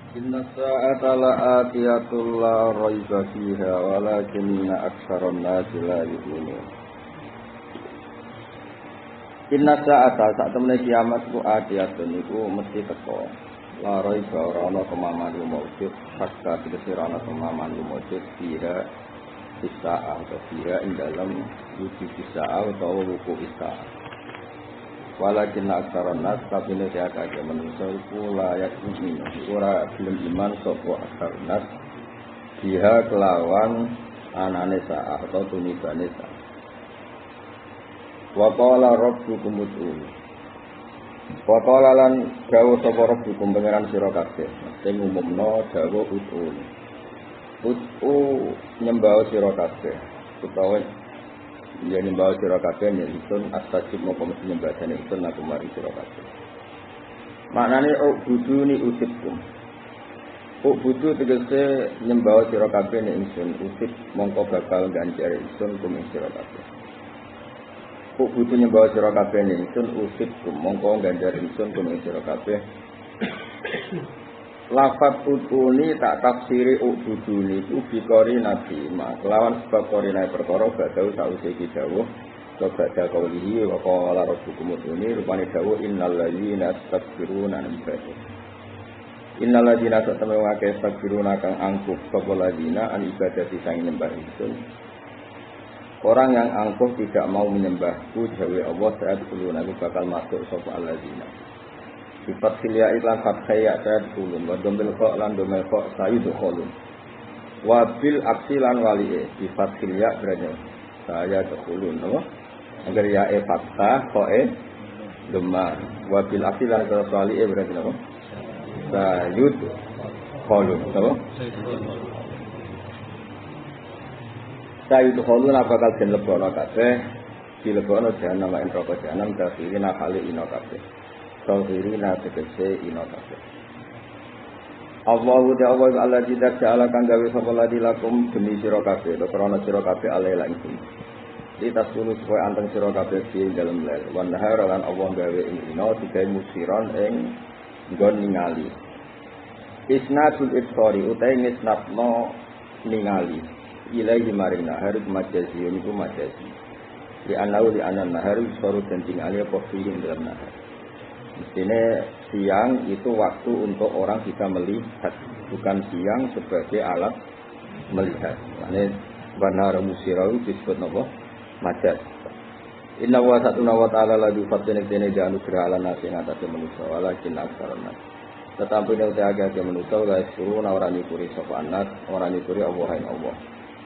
Inna sa'ata la'atiyatul la raiba fiha walakinna aktsaran nasi la yu'minun. Inna sa'ata sak temene kiamat ku atiyatun iku mesti teko. La raiba ora ana kemaman mujud, hakka tegese ora ana kemaman mujud fiha bisa atau fiha ing dalem wujud bisa atau wuku bisa. Walakin aksaron nas tapi nek akeh manungsa iku layak iman ora gelem iman sapa aksaron nas biha kelawan anane sa atau tunibane sa. Wa qala rabbukum ud'un. Wa qala lan dawuh sapa rabbukum pangeran sira kabeh sing umumna dawuh ud'un. Ud'u nyembah sira kabeh utawa dia nyembah sira kabeh nek isun astajib mau mesti nyembah dene isun aku mari sira kabeh. Maknane ubuduni usibkum. Ubudu tegese nyembah sira kabeh nek isun usib mongko bakal ganjar isun kum sira kabeh. Ubudu nyembah sira kabeh nek isun usibkum mongko ganjar isun kum sira kabeh. Lafaz utuni tak tafsiri ubuduni itu bikori nabi ma kelawan sebab korina perkara badau sause iki dawuh badha kaulihi wa qala rabbukum uduni rupane dawuh innal ladzina astakbiruna an ibadati innal ladzina satamwa ka astakbiruna kang angkuh sapa ladzina an ibadati sang nyembah itu orang yang angkuh tidak mau menyembahku jawe Allah saat kuluna bakal masuk sapa alladzina sifat filia iklan fathaya saya dulun wa domil kok lan domil kok sayu dukhulun wabil aksilan wali'e sifat filia berarti saya dukhulun no? Agar ya fathah kok domah wabil aksilan terus wali'e berarti no? Sayu dukhulun no? Sayu dukhulun bakal den lebono kabeh dilebono jahanam lan neraka jahanam dafiri nakali ino kabeh tawhirina tegese ina kabeh. Allahu ta'ala Allah tidak ja'ala kang gawe sapa ladi lakum demi sira kabeh, krana sira kabeh alaila iku. Kita sunu supaya anteng sira kabeh ing dalem lel. Wan nahar lan Allah gawe ing ina digawe musiron ing nggon ningali. Isnatul ibsari utahe nisnatno ningali. Ilahi maring nahar majazi niku majazi. Di anau di anan nahar suruh den tingali apa ing dalam nahar. Mestinya siang itu waktu untuk orang bisa melihat, bukan siang sebagai alat melihat. Maknanya benar musirau disebut apa? Majaz. Inna wa satuna wa ta'ala ladu fatin dene janu ala nasi ing atase manusa walakin aksarna. Tetapi nek agak manusa la suruh ora nyukuri sapa anak, ora nyukuri Allah ing Allah.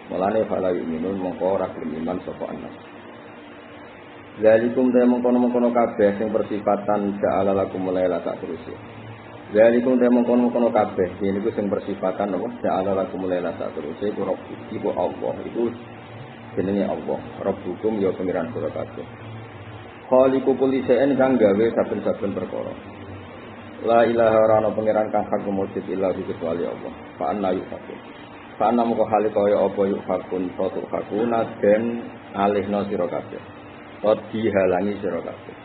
Mulane fala yu'minun mongko ora gelem iman sapa anak. Zalikum ta mengkono-mengkono kabeh sing persifatan ja'ala lakum laila tak terus. Zalikum ta mengkono-mengkono kabeh niku sing persifatan apa ja'ala lakum laila tak terus iku iku Allah iku jenenge Allah Rabbukum ya pengiran sira kabeh. Khaliqu kulli shay'in kang gawe saben-saben perkara. La ilaha ora ana pengiran kang hak mujud illa kecuali Allah. Fa anna yufakun. Fa anna moko hale kaya apa yufakun fatu hakuna den alihna sira kabeh. Dihalangi sira kabeh.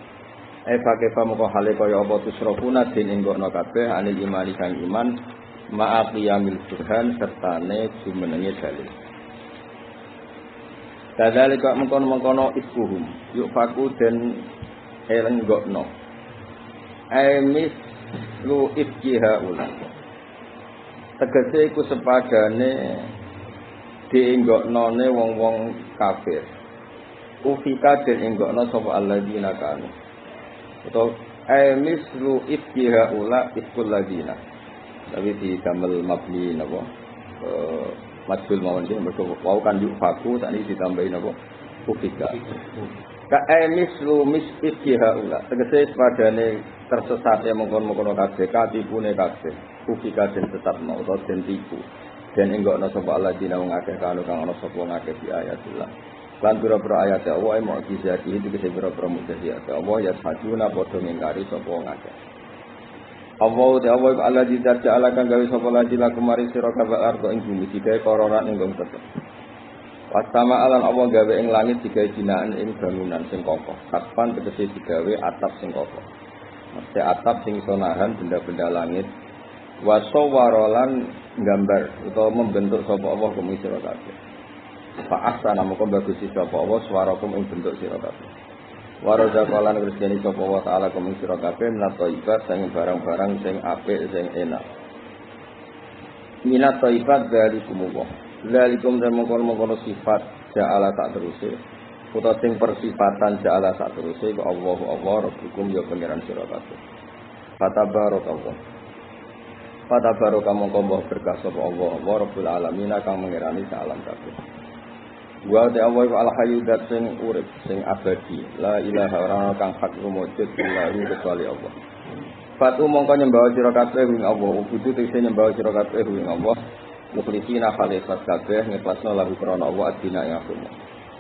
Fa moko hale kaya apa tusrofuna den enggokno kabeh anil imani kang iman ma'aqiyamil burhan sertane jumenenge dalil. Kadzalika mengkono-mengkono iskuhum yuk faku den enggokno. Mis lu ifkiha ulah. Tegese iku sepadane dienggoknone wong-wong kafir. Ufika den enggokno sapa alladzina kanu atau mislu ifkiha ula ifkul ladina tapi di damel mabni napa majhul mawon iki mergo wau kan yuk faku tadi ditambahin napa ufika ka mislu ifkiha ula tegese padane tersesate mengkon-mengkon kabeh katipune kabeh ufika den tetapno utawa den tipu den enggokno sapa alladzina wong akeh kanu kang ana sapa wong akeh di ayatullah lan pira-pira ayat Allah mukjizat iki tegese pira-pira mukjizat Allah ya sajuna padha ngingkari sapa wong akeh. Allah Allah jalla kang gawe sapa lagi laku mari sira kabeh ardo ing bumi digawe kororan ing nggon tetep. Wasama alan Allah gawe ing langit digawe jinaan ing bangunan sing kokoh. Kapan tegese digawe atap sing kokoh. Mesti atap sing iso nahan benda-benda langit Wa sawwarolan gambar utawa membentuk sapa Allah kum sira kabeh. Fa asana moko bagus sapa Allah swarakum ing bentuk sira kabeh. Wa razaqalan rezeki sapa Allah taala kum sira kabeh minat thayyibat sing barang-barang sing apik sing enak. Minat thayyibat dari kumullah. Lalikum dan mengkono-mengkono sifat ja'ala tak terusé. Utawa sing persifatan ja'ala tak terusé ku Allah rabbukum ya pangeran sira kabeh. Fatabaraka mongko mbah berkah sapa Allah Rabbul alamin kang mengerani salam kabeh. Wa ta Allah al hayyu dat sing urip sing abadi, la ilaha illa kang hak rumujud billahi kecuali Allah. Fatu mongko nyembah sira kabeh ing Allah, kudu tegese nyembah sira kabeh ing Allah. Mukhlisina khalisat kabeh ngikhlasno lahu krana Allah adina ing agama.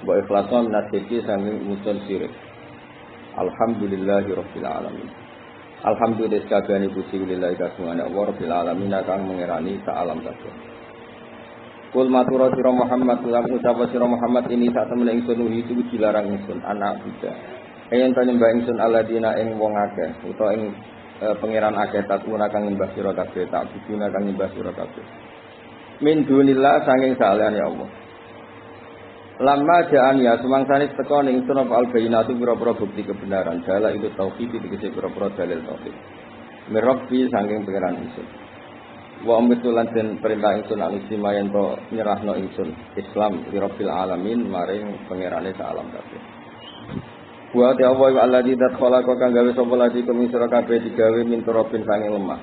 Mbok ikhlasno nasiki sanging musul syirik. Alhamdulillahi rabbil alamin. Alhamdulillah kabehane puji lillahi kasungane Allah rabbil alamin kang mengerani sak alam kabeh. Kul matur sira Muhammad lan ucap sira Muhammad ini sak temene ingsun itu dilarang ingsun anak budak. Yen ta nyembah ingsun aladina ing wong akeh utawa ing pangeran akeh tatuna kang nyembah sira kabeh tak biduna kang nyembah sira kabeh. Min dunillah sanging saliyane Allah. Lama jaan ya semangsane teko ning ingsun apa al-bayyinatu pira-pira bukti kebenaran jala itu tauhid iki pira-pira dalil tauhid. Mirabbi saking pangeran ingsun. Wa amritu lan den perintah ingsun alisima yen to nyerahno ingsun Islam rabbil alamin maring pangerane sak alam kabeh. Wa ta wa alladzi khalaqa kang gawe sapa lagi kumisra kabeh digawe min turabin saking lemah.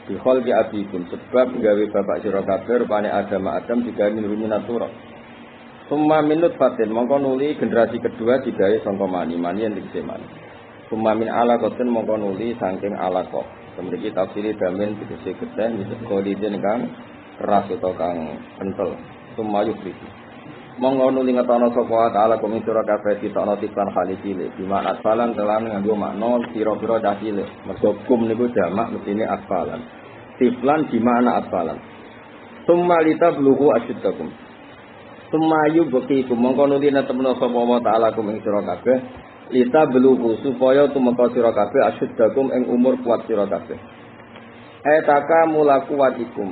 Bi khalqi abikum sebab gawe bapak sira kabeh rupane Adam digawe min ruminatura. Summa minut fatin mongko nuli generasi kedua digawe sangka mani yen dikse mani. Summa min alaqatin mongko nuli saking alaqah. Kemudian tafsir damen dikse getih misal kodine kang keras utawa kang kental. Summa yukri. Mongko nuli ngetono sapa taala kumisira kabeh ditokno tiklan khalifile di makna asfalan telan nganggo makna pira-pira dahile. Mergo kum niku jamak mestine asfalan. Tiflan di makna asfalan. Summa litabluhu asyiddakum. Sumayu bekiku mongko nuli netemno sapa wa taala kum ing sira kabeh lita beluku supaya tumeka sira kabeh asyiddakum ing umur kuat sira kabeh. Etaka mulaku watikum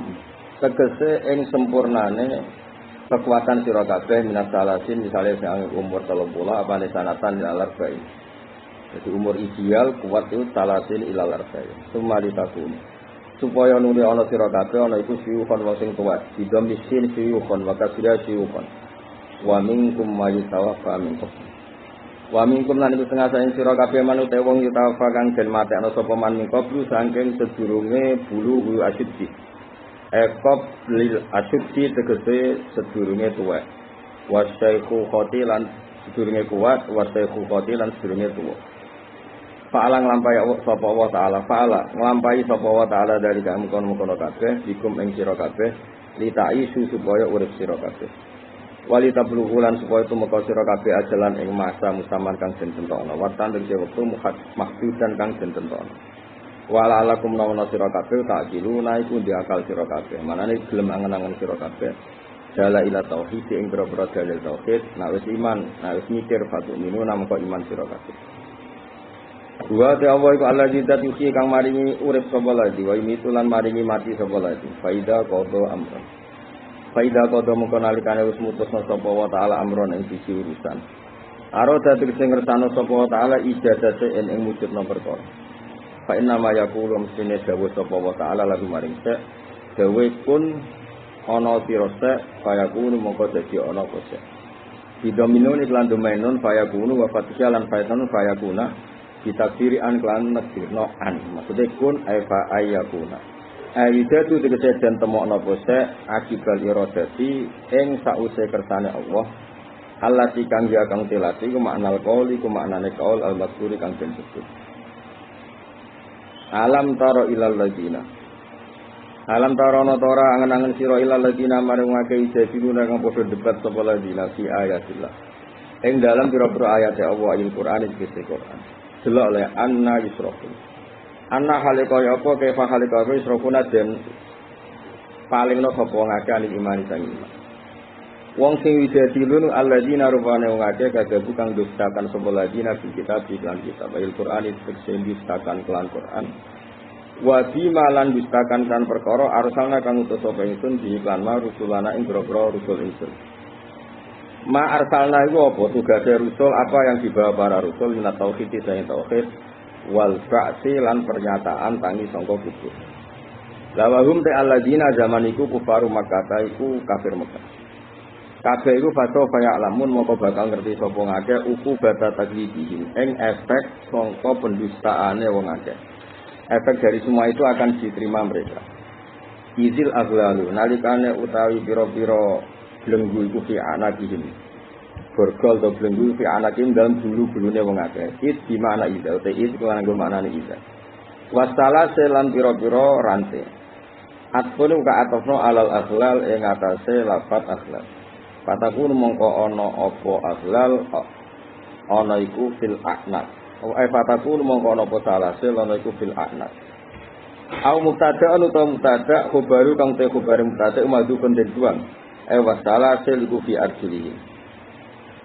tegese ing sempurnane kekuatan sira kabeh minas salasin misale sing umur 30 apane sanatan ilal arba'in. Jadi umur ideal kuat itu salasin ilal arba'in. Sumalitakum supaya nuli ana sira kabeh ana iku siyuhon wong sing tuwa didom miskin siyuhon wa kasira siyuhon wa minkum maytawaffa minkum wa minkum lan iku setengah saing sira kabeh manut wong yutawaffa kang den matekno sapa man mingkoblu saking sedurunge bulu hu asyiddi ekop lil asyiddi tegese sedurunge tuwa wa syaiku khotilan sedurunge kuat wa syaiku khotilan sedurunge tuwa. Fa'ala nglampahi sapa wa ta'ala fa'ala nglampahi sapa wa ta'ala dari kamu kono-kono kabeh dikum ing sira kabeh litaisu supaya urip sira kabeh walita buluhulan supaya tumeka sira kabeh ajalan ing masa musaman kang den tentokno watan tegese wektu mahdudan kang den tentokno wala alakum nawana sira kabeh tak diluna iku diakal sira kabeh manane gelem angen-angen sira kabeh jala ila tauhid ing boro-boro dalil tauhid nek wis iman nek wis mikir fatu minu namung iman sira kabeh. Wa ta'ala iku allazi tatuhi kang maringi urip sapa lagi wa mitulan maringi mati sapa lagi faida qada amron faida qada mongko nalikane wis mutusna sapa wa ta'ala amron ing siji urusan aro dadi sing ngersano sapa wa ta'ala ijazate ing wujudna perkara fa inna ma yaqulu mestine dawuh sapa wa ta'ala lagu maring sek dawuh pun ana sirose fayakunu mongko dadi ana kose bidominun iklan domainun fayakunu wa fatihah lan fayatun fayakuna ditakdiri an klan nakdirno an maksudnya kun aifa ayakuna ayidatu tegese den temokno pose akibal iradati ing sause kersane Allah allati kang ya kang tilati ku makna qauli ku maknane qaul al-mazkuri kang den sebut alam taro ilal ladina alam tarono tora angen-angen sira ilal ladina maring ngake ijaziluna kang padha debat sapa ladina fi ayatillah ing dalam pira-pira ayat Allah Al-Qur'an iki Quran delok le anna yusrafun anna halika apa kefa halika yusrafuna den palingno sapa ngake ali iman sang iman wong sing wijadilun alladzina rubane ngake kagabu kang dustakan sapa ladina fi kitab iklan kitab Al-Qur'an iki dustakan kelan Quran Wa bima lan dustakan kan perkara arsalna kang utus sapa ingsun di iklan ma rusulana ing grobro rusul ingsun. Ma arsalna iku apa tugase rusul apa yang dibawa para rusul minat tauhid dan tauhid wal ba'si lan pernyataan tangi sangka kubur. Lawahum te alladzina zaman iku kufaru Makkah iku kafir Mekah. Kabeh iku faso kaya lamun moko bakal ngerti sapa ngakeh uku bata taklidihim ing efek sangka pendustaane wong akeh. Efek dari semua itu akan diterima mereka. Izil aglalu nalikane utawi pira-pira belenggu iku fi anakihim. Borgol atau belenggu fi anakihim dalam bulu-bulune wong akeh. It di mana iza uta it nganggo maknane iza. Wasala selan pira-pira rantai. Atfunu ka atofno alal aghlal ing atase lafat aghlal. Patakun mongko ana apa aghlal ana iku fil a'naq. Fatakun mongko ana apa salasil ana iku fil a'naq. Au mubtada'un utawa mubtada' khabaru kang te khabare mubtada' madu konten duang. Wasalasil iku fi arjulihim.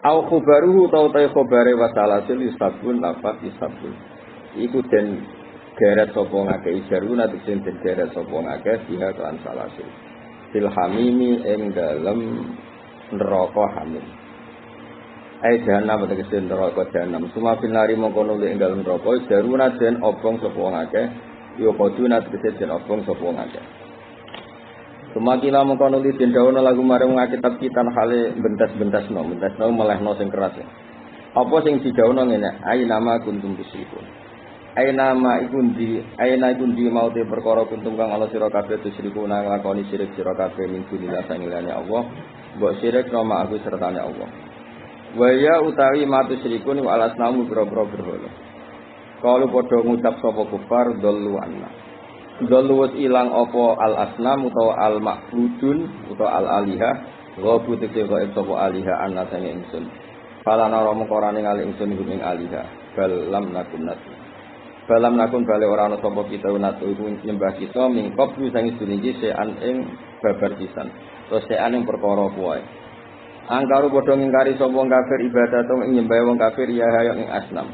Au khabaruhu utawa te khabare wasalasil isabun lafat isabun. Iku den geret sapa ngake ijaruna den geret sapa ngake dia kan salasil. Fil hamimi ing dalem neraka hamim. Jahanam tegese neraka jahanam. Suma binari mongko nuli ing dalem neraka jaruna den obong sapa ngake. Yo koduna tegese den obong sapa ngake. Suma kila mongko nuli den dawono lagu marang ngake kitan hale bentas-bentasno melehno sing keras. Apa sing didawono ngene? Ai nama kuntum bisyikun. Aina iku ndi mau te perkara kuntum kang ana sira kabeh disyiriku nang lakoni syirik sira kabeh min dunillah sanilane Allah mbok syirik nama aku sertane Allah wa ya utawi matu syirikun wa alasnamu boro-boro berhala kalau padha ngucap sapa kufar dallu anna dallu ilang apa al asnam utawa al ma'budun utawa al alihah wa butike gaib sapa alihah anna sange ingsun falana romo korane ngali ingsun ing alihah bal lam nakun Balam nakun balik orang sapa kita unatu iku nyembah kita mingkop ku sang seduniki sean ing babar pisan. Terus sean ing perkara kuwae. Angkaru padha ngingkari sapa kafir ibadah ing nyembah wong kafir ya hayang ing asnam.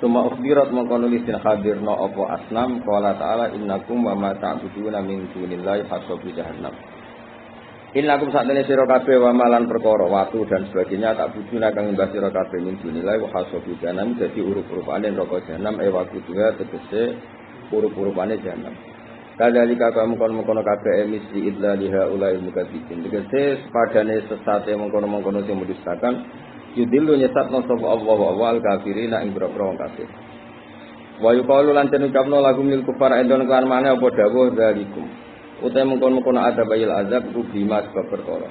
Suma ukhbirat mongko nulis hadirna apa asnam qala ta'ala innakum wa ma ta'buduna min dunillahi hasabu jahannam. Innakum satene sira kabeh wa malan perkara watu dan sebagainya tak buduna kang nyembah sira kabeh min dunilai wa hasabu jahannam dadi urup-urupane neraka jahanam waktu dua tegese urup-urupane jahanam. Kadalika kamu kono kabeh misli idlaliha ulai mukadzibin tegese padane sesate mengkono-mengkono sing mendustakan yudillu nyesatno sapa Allah wa al kafirina ing boro-boro kafir. Wa yuqalu lan tenucapno lagu mil kufar endon kan maneh apa dawuh zalikum. Utai mengkono-mengkono ada bayil azab ku bima sebab perkara.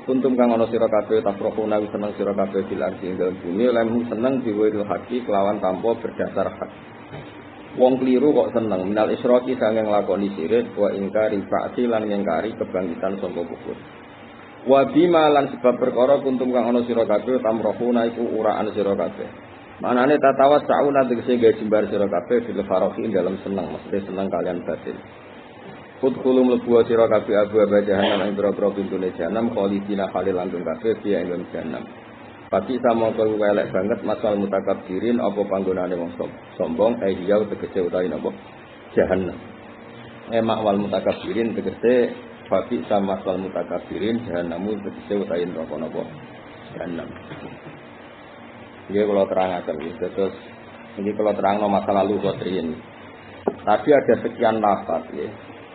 Kuntum kang ana sira kabeh tafrohuna seneng sira kabeh fil ardi ing dalem bumi lan seneng diwiril haki kelawan tanpa berdasar hak. Wong kliru kok seneng minal isyraki sanging nglakoni syirik wa ingkari fa'si lan ngingkari kebangkitan saka kubur. Wa bima lan sebab perkara kuntum kang ana sira kabeh tamrohuna iku uraan sira kabeh. Manane tatawas sauna tegese gawe jembar sira kabeh fil farohi ing dalem seneng mesti seneng kalian batin. Kutkulum lebu sira kabeh abu jahanam ing boro-boro pintune jahanam khalidina khalil langgeng kabeh dia ing jahanam. Pati sama kowe elek banget masal mutakabbirin apa panggonane wong sombong dia tegese utawi napa jahanam. Emak wal mutakabbirin tegese pati sama masal mutakabbirin jahanam tegese utawi napa jahanam. Iki kula terangaken terus iki kula terangno masa lalu kotriyen. Tadi ada sekian lafaz ya.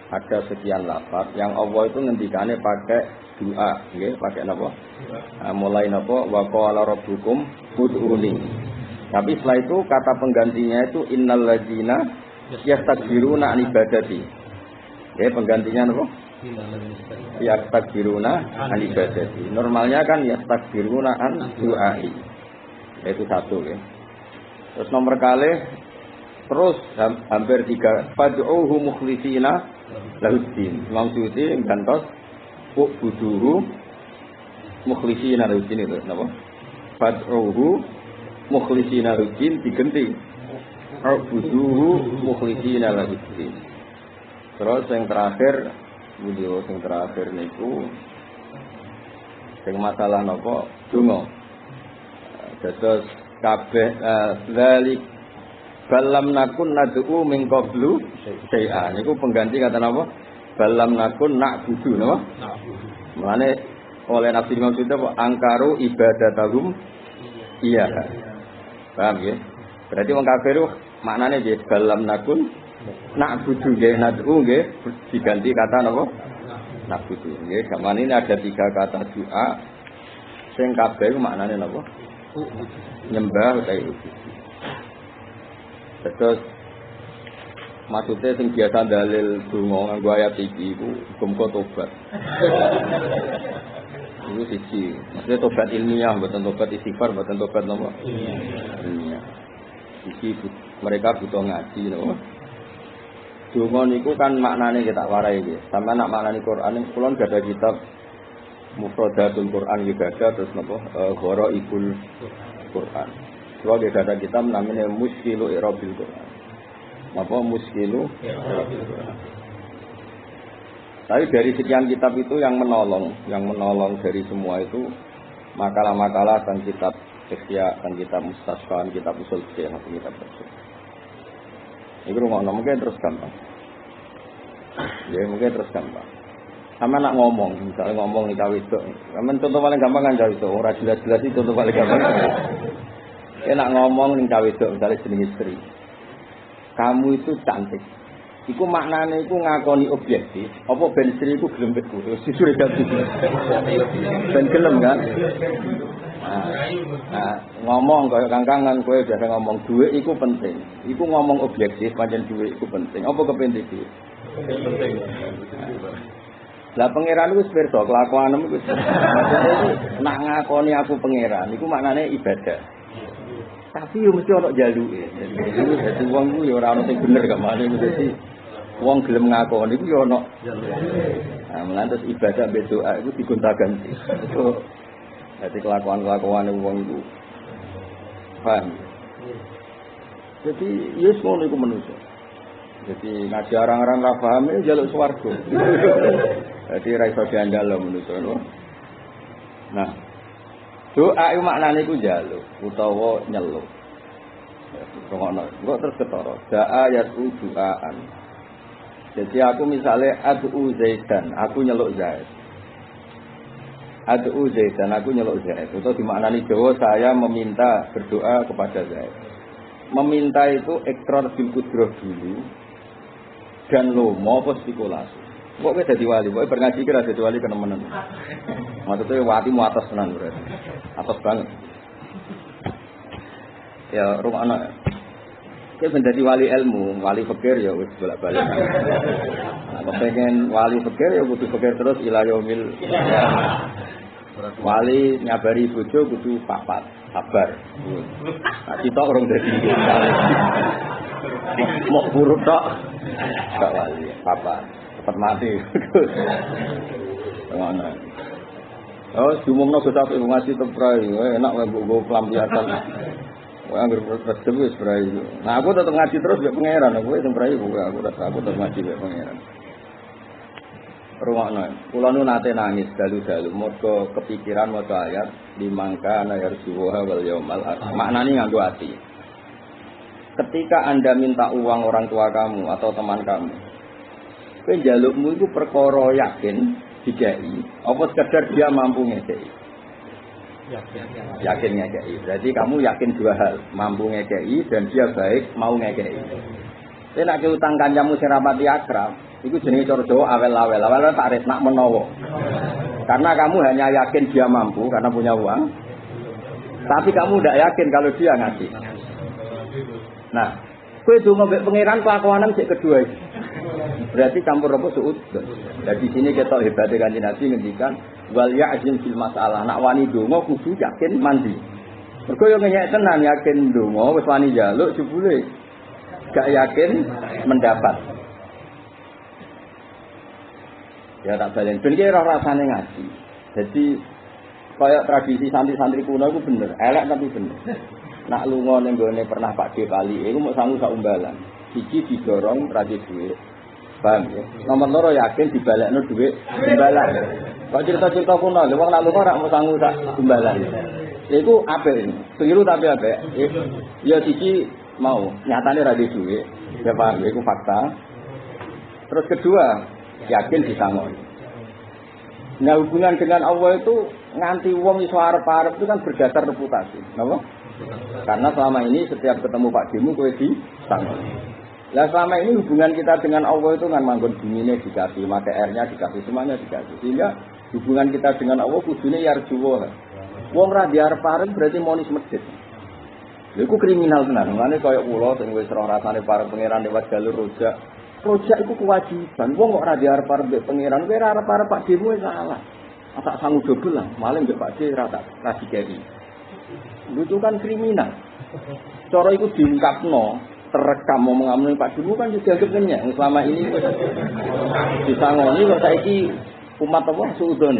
Ada sekian lafaz yang Allah itu ngendikane pakai doa, nggih, pakai napa? Mulai napa wa qala rabbukum ud'uni. Tapi setelah itu kata penggantinya itu innal ladzina yastakbiruna an ibadati. Nggih, penggantinya napa? Yastakbiruna an ibadati. Normalnya kan yastakbiruna an du'ai. Itu satu ya. Terus nomor kali terus hampir 3 fad'uhu mukhlishina lahuddin. Imam Suyuti gantos buduhu mukhlishina lahuddin itu napa? Fad'uhu mukhlishina lahuddin diganti buduhu mukhlishina lahuddin. Terus yang terakhir video yang terakhir niku sing masalah napa donga. Terus kabeh Balam nakun nad'u min qablu syai'an. Niku pengganti kata napa? Balam nakun na'budu napa? Mane oleh Nabi Imam itu angkaru ibadatahum iya. Paham ya? Berarti wong kafir maknane nggih balam nakun na'budu nggih nad'u nggih diganti kata napa? Na'budu. Nggih, zaman ini ada 3 kata doa sing kabeh maknane napa? Nyembah utawa terus maksudnya sing biasa dalil donga nganggo ayat iki iku hukum tobat. Iku siji. Maksudnya tobat ilmiah, bukan tobat istighfar, bukan tobat napa? Ilmiah. Iki mereka butuh ngaji napa? Donga niku kan maknane kita warai iki. Sampe nak maknani Quran kula gak ada kitab Mufradatul Quran juga ada terus napa? Gharaibul Quran. Kalau dia ada kitab namanya Muskilu I'rabil Quran. Apa Muskilu I'rabil Quran. Tapi dari sekian kitab itu yang menolong dari semua itu makalah-makalah dan kitab Ikhya, dan kitab Mustasfa, kitab Usul Fiqh, atau kitab tersebut. Ini mungkin terus gampang. Ya mungkin terus gampang. Sama nak ngomong, misalnya ngomong nih cawe itu. Contoh paling gampang kan cawe itu. Orang jelas-jelas itu contoh paling gampang. Nak ngomong ning cawe wedok misalnya jeneng istri. Kamu itu cantik. Iku maknane iku ngakoni objektif, apa ben istri iku gelem mek kudu. Sisure ganti. Ben gelem kan? Nah, ngomong kaya kangkangan kowe biasa ngomong dhuwit iku penting. Iku ngomong objektif pancen dhuwit iku penting. Apa kepenting iki? Penting. Lah pangeran wis pirsa kelakuanmu wis. Nak ngakoni aku pangeran iku maknane ibadah. Tapi yo mesti ana jaluke. Dadi wong ku yo ora ono sing bener gak mane mesti wong gelem ngakoni iku yo ono jaluke. Nah, melantas ibadah mbek doa iku digonta-ganti. Itu dadi kelakuan-kelakuane wong iku. Paham? Jadi yes ngono iku manusia. Jadi ngaji orang-orang ra paham yo njaluk swarga. Dadi ra iso diandal manusia lho. Nah, doa itu maknanya itu jaluk utawa nyeluk. Kok terus ketara. Doa yatu doaan. Jadi aku misalnya ad'u Zaidan, aku nyeluk Zaid. Ad'u Zaidan, aku nyeluk Zaid. Itu dimaknani Jawa saya meminta berdoa kepada Zaid. Meminta itu ikrar bil qudrah dulu dan lomo apa spekulasi. Kok kowe dadi wali, kok berngaji kira dadi wali kenemen. Maksudnya watimu atas tenan berarti. Atas banget. Ya rumah anak. Kowe menjadi wali ilmu, wali fikir ya wis bolak-balik. Nah, pengen wali fikir ya kudu fikir terus ila yaumil. Wali nyabari bojo kudu papat, sabar. Nah, kita orang dadi mau buruk tok. Gak wali, papat. Cepat mati. Ngono. Oh, diumumno Gus Apik ngaji teprai, enak wae mbok pelampiasan. Kowe anggere resep wis prai. Nah, aku tetep ngaji terus mbek pangeran, kowe sing prai aku tetep ngaji mbek pangeran. Rumakno. Kula nu nate nangis dalu-dalu mergo kepikiran maca ayat limangka ana yarjuha wal yaumal akhir. Maknane nganggo ati. Ketika Anda minta uang orang tua kamu atau teman kamu, kowe njalukmu iku perkara yakin dikai, apa sekedar dia mampu ngekei? Yakin ngekei. Berarti kamu yakin dua hal, mampu ngekei dan dia baik mau ngekei. Kowe nek utang kancamu sing rapati akrab, iku jenenge cara Jawa awel-awel. Awel tak resnak menawa. Karena kamu hanya yakin dia mampu karena punya uang. Tapi kamu tidak yakin kalau dia ngasih. Nah, kowe donga mbek pangeran kelakuanan sik kedua iki. Berarti campur apa suud. Dan di sini kita hebatnya Kanjeng Nabi ngendikan wal ya'zim fil masalah. Nak wani donga kudu yakin mandi. Mergo yo ngenyek tenan yakin donga wis wani njaluk jebule gak yakin mendapat. Ya tak balen ben iki ora rasane ngaji. Jadi kaya tradisi santri-santri kuno iku bener, elek tapi bener. Nak lunga ning gone pernah Pak De kali iku mok sangu sak umbalan. Siji didorong radi dhuwit. Paham ya? Nomor loro yakin dibalekno dhuwit imbalan. Kok cerita-cerita kuno lho wong nak lunga ora mok sangu sak umbalan. Iku apik. Keliru tapi apik. Ya siji mau. Nyatane ra duwe. Ya paham, itu fakta. Terus kedua, yakin disangoni. Nah, hubungan dengan Allah itu nganti wong iso arep-arep itu kan berdasar reputasi. Napa? Karena selama ini setiap ketemu Pak Demu kowe disangoni. Lah selama ini hubungan kita dengan Allah itu kan manggon bumine dikasih, make airnya dikasih, semuanya dikasih. Sehingga hubungan kita dengan Allah kudune yarjuwa. Wong ra diarep-arep berarti monis masjid. Lha iku kriminal tenan. Mane kaya kula sing wis ora rasane para pangeran lewat jalur rojak. Rojak itu kewajiban. Wong kok ora diarep-arep mbek pangeran, kowe ora arep-arep Pak Demo salah. Asak sangu dobel lah, maling mbek Pak D ra tak dikeki. Itu kan kriminal. Cara iku diungkapno, terekam ngomong-ngomong Pak Demo kan dianggap ngenyek. Selama ini disangoni kok saiki umat apa suudon.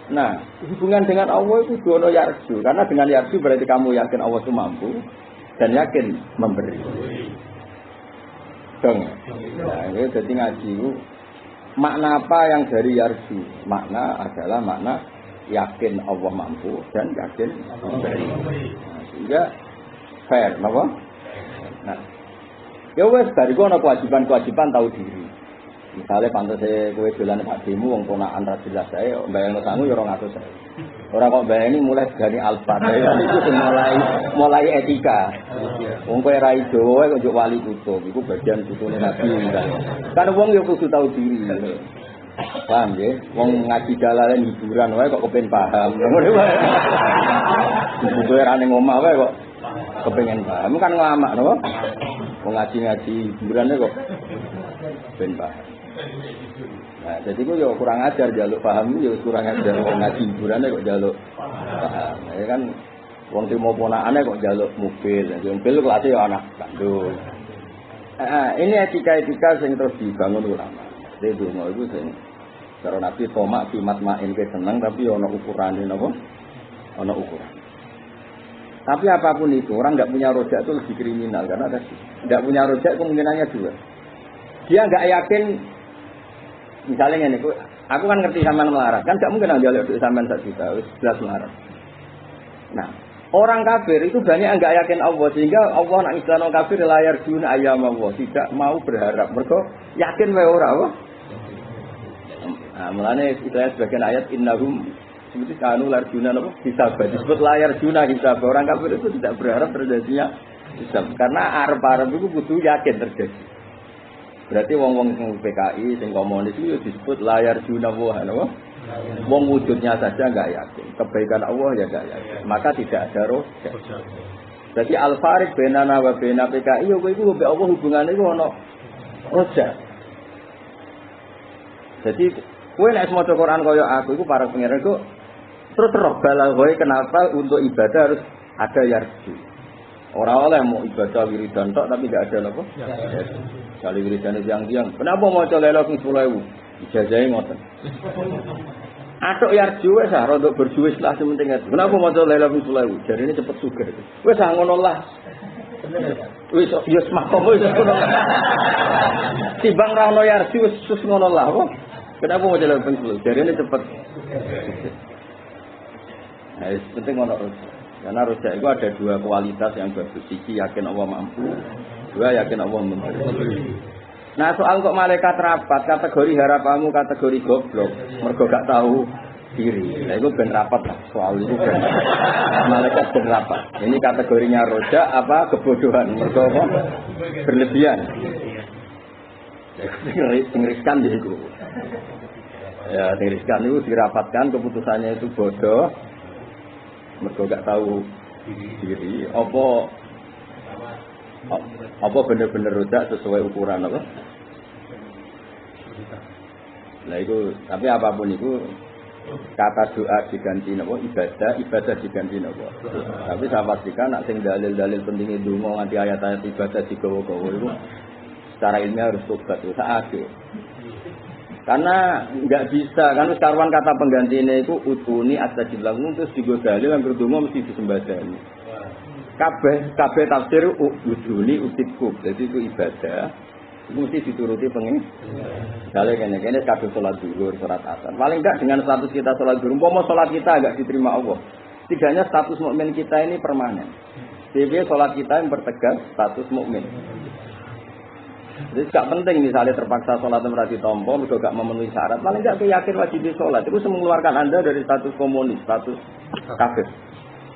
Nah, hubungan dengan Allah itu dono yarju. Karena dengan yarju berarti kamu yakin Allah itu mampu dan yakin memberi. Dong. Nah, ini jadi ngaji. Makna apa yang dari yarju? Makna adalah makna yakin Allah mampu dan yakin memberi. Nah, sehingga fair, apa? Nah, ya wes dari gua ada kewajiban tahu diri. Misalnya pantas kowe dolan Pak Demo wong ponakan ra jelas ae mbayangno sangu ya 200.000. Ora kok mbayani mulai dari alfat ya itu mulai etika. Wong kowe ra ido kok njuk wali kutub iku bagian kutune Nabi kan wong ya kudu tahu diri. Paham nggih? Wong ngaji dalalan hiburan wae kok kepen paham. Ngono wae. Kowe ra ning omah wae kok kepengen paham kan nglamak napa? Wong ngaji hiburane kok ben paham. Nah, jadi itu ya kurang ajar jaluk paham ya kurang ajar wong ngaji hiburane kok jaluk paham. Ya kan wong trimo ponakane kok jaluk mobil. Mobil kelas ya anak kandung. Ini etika-etika sing terus dibangun ulama. Dadi donga iku sing karo Nabi tomak fimat main ke seneng tapi ana ukurane napa? Ana ukuran. Tapi apapun itu orang enggak punya rojak itu lebih kriminal karena enggak punya rojak kemungkinannya dua. Dia enggak yakin. Misalnya ini, aku kan ngerti sampean melarat, kan gak mungkin njaluk duit sampean 1 juta, wis jelas melarat. Nah, orang kafir itu banyak yang enggak yakin Allah, sehingga Allah nak istilahno kafir layar juna ayam Allah, tidak mau berharap. Mergo yakin wae ora apa? Nah, mulane istilahnya sebagian ayat innahum seperti kanu layar juna apa? Hisab. Disebut layar juna hisab. Orang kafir itu tidak berharap terjadinya hisab, karena arep-arep itu kudu yakin terjadi. Berarti wong-wong sing PKI, sing komunis itu disebut layar juna wah, napa? Wong wujudnya saja enggak yakin, kebaikan Allah ya enggak yakin. Maka tidak ada roh. Jadi al-farid benana wa bena PKI yo kowe iku mbek Allah hubungane iku ana roja. Jadi kowe nek maca Quran kaya aku iku para pengiran iku terus bala kowe kenapa untuk ibadah harus ada yarju. Orang oleh mau ibadah wiridan tok tapi enggak ada napa? Kali wiridan tiang-tiang. Kenapa mau colelok 10.000? Ijazahe ngoten. Atuk yarju wis ah rodok berjuwis lah sementing itu. Kenapa mau colelok 10.000? Jarine cepet sugih. Wis ah ngono lah. Wis yo semakom wis ngono. Timbang ra ono yarju wis sus ngono lah apa? Kenapa mau colelok 10.000? Jarine cepet. Nah, penting ngono. Karena rojak itu ada 2 kualitas yang bagus. Siji yakin Allah mampu, 2 yakin Allah memberi. Nah soal kok malaikat rapat, kategori harapanmu kategori goblok, mergo gak tahu diri. Nah itu ben rapat lah soal itu ben. Malaikat ben rapat. Ini kategorinya rojak apa kebodohan, mergo apa? Berlebihan. Tingriskan di itu. Ya tingriskan itu dirapatkan keputusannya itu bodoh. Mergo gak tahu diri apa bener-bener rojak sesuai ukuran apa? Nah itu tapi apapun itu kata doa diganti napa ibadah diganti napa. Tapi saya pastikan nek sing dalil-dalil penting ndonga nganti ayat-ayat ibadah digawa-gawa itu secara ilmiah harus tobat itu sakit. Karena enggak bisa, kan sekarang kata penggantinya itu utuni astajib lakum terus digodali yang berdungo mesti disembadani. Kabeh tafsir utuni utibku, jadi itu ibadah mesti dituruti pengen. Misalnya kene kabeh sholat zuhur, sholat asar. Paling enggak dengan status kita sholat zuhur, umpama sholat kita agak diterima Allah. Tidaknya status mukmin kita ini permanen. Jadi sholat kita yang bertegas status mukmin. Jadi gak penting misalnya terpaksa sholat merati tompo, udah gak memenuhi syarat, paling gak yakin wajib sholat. Itu mengeluarkan anda dari status komunis, status kafir.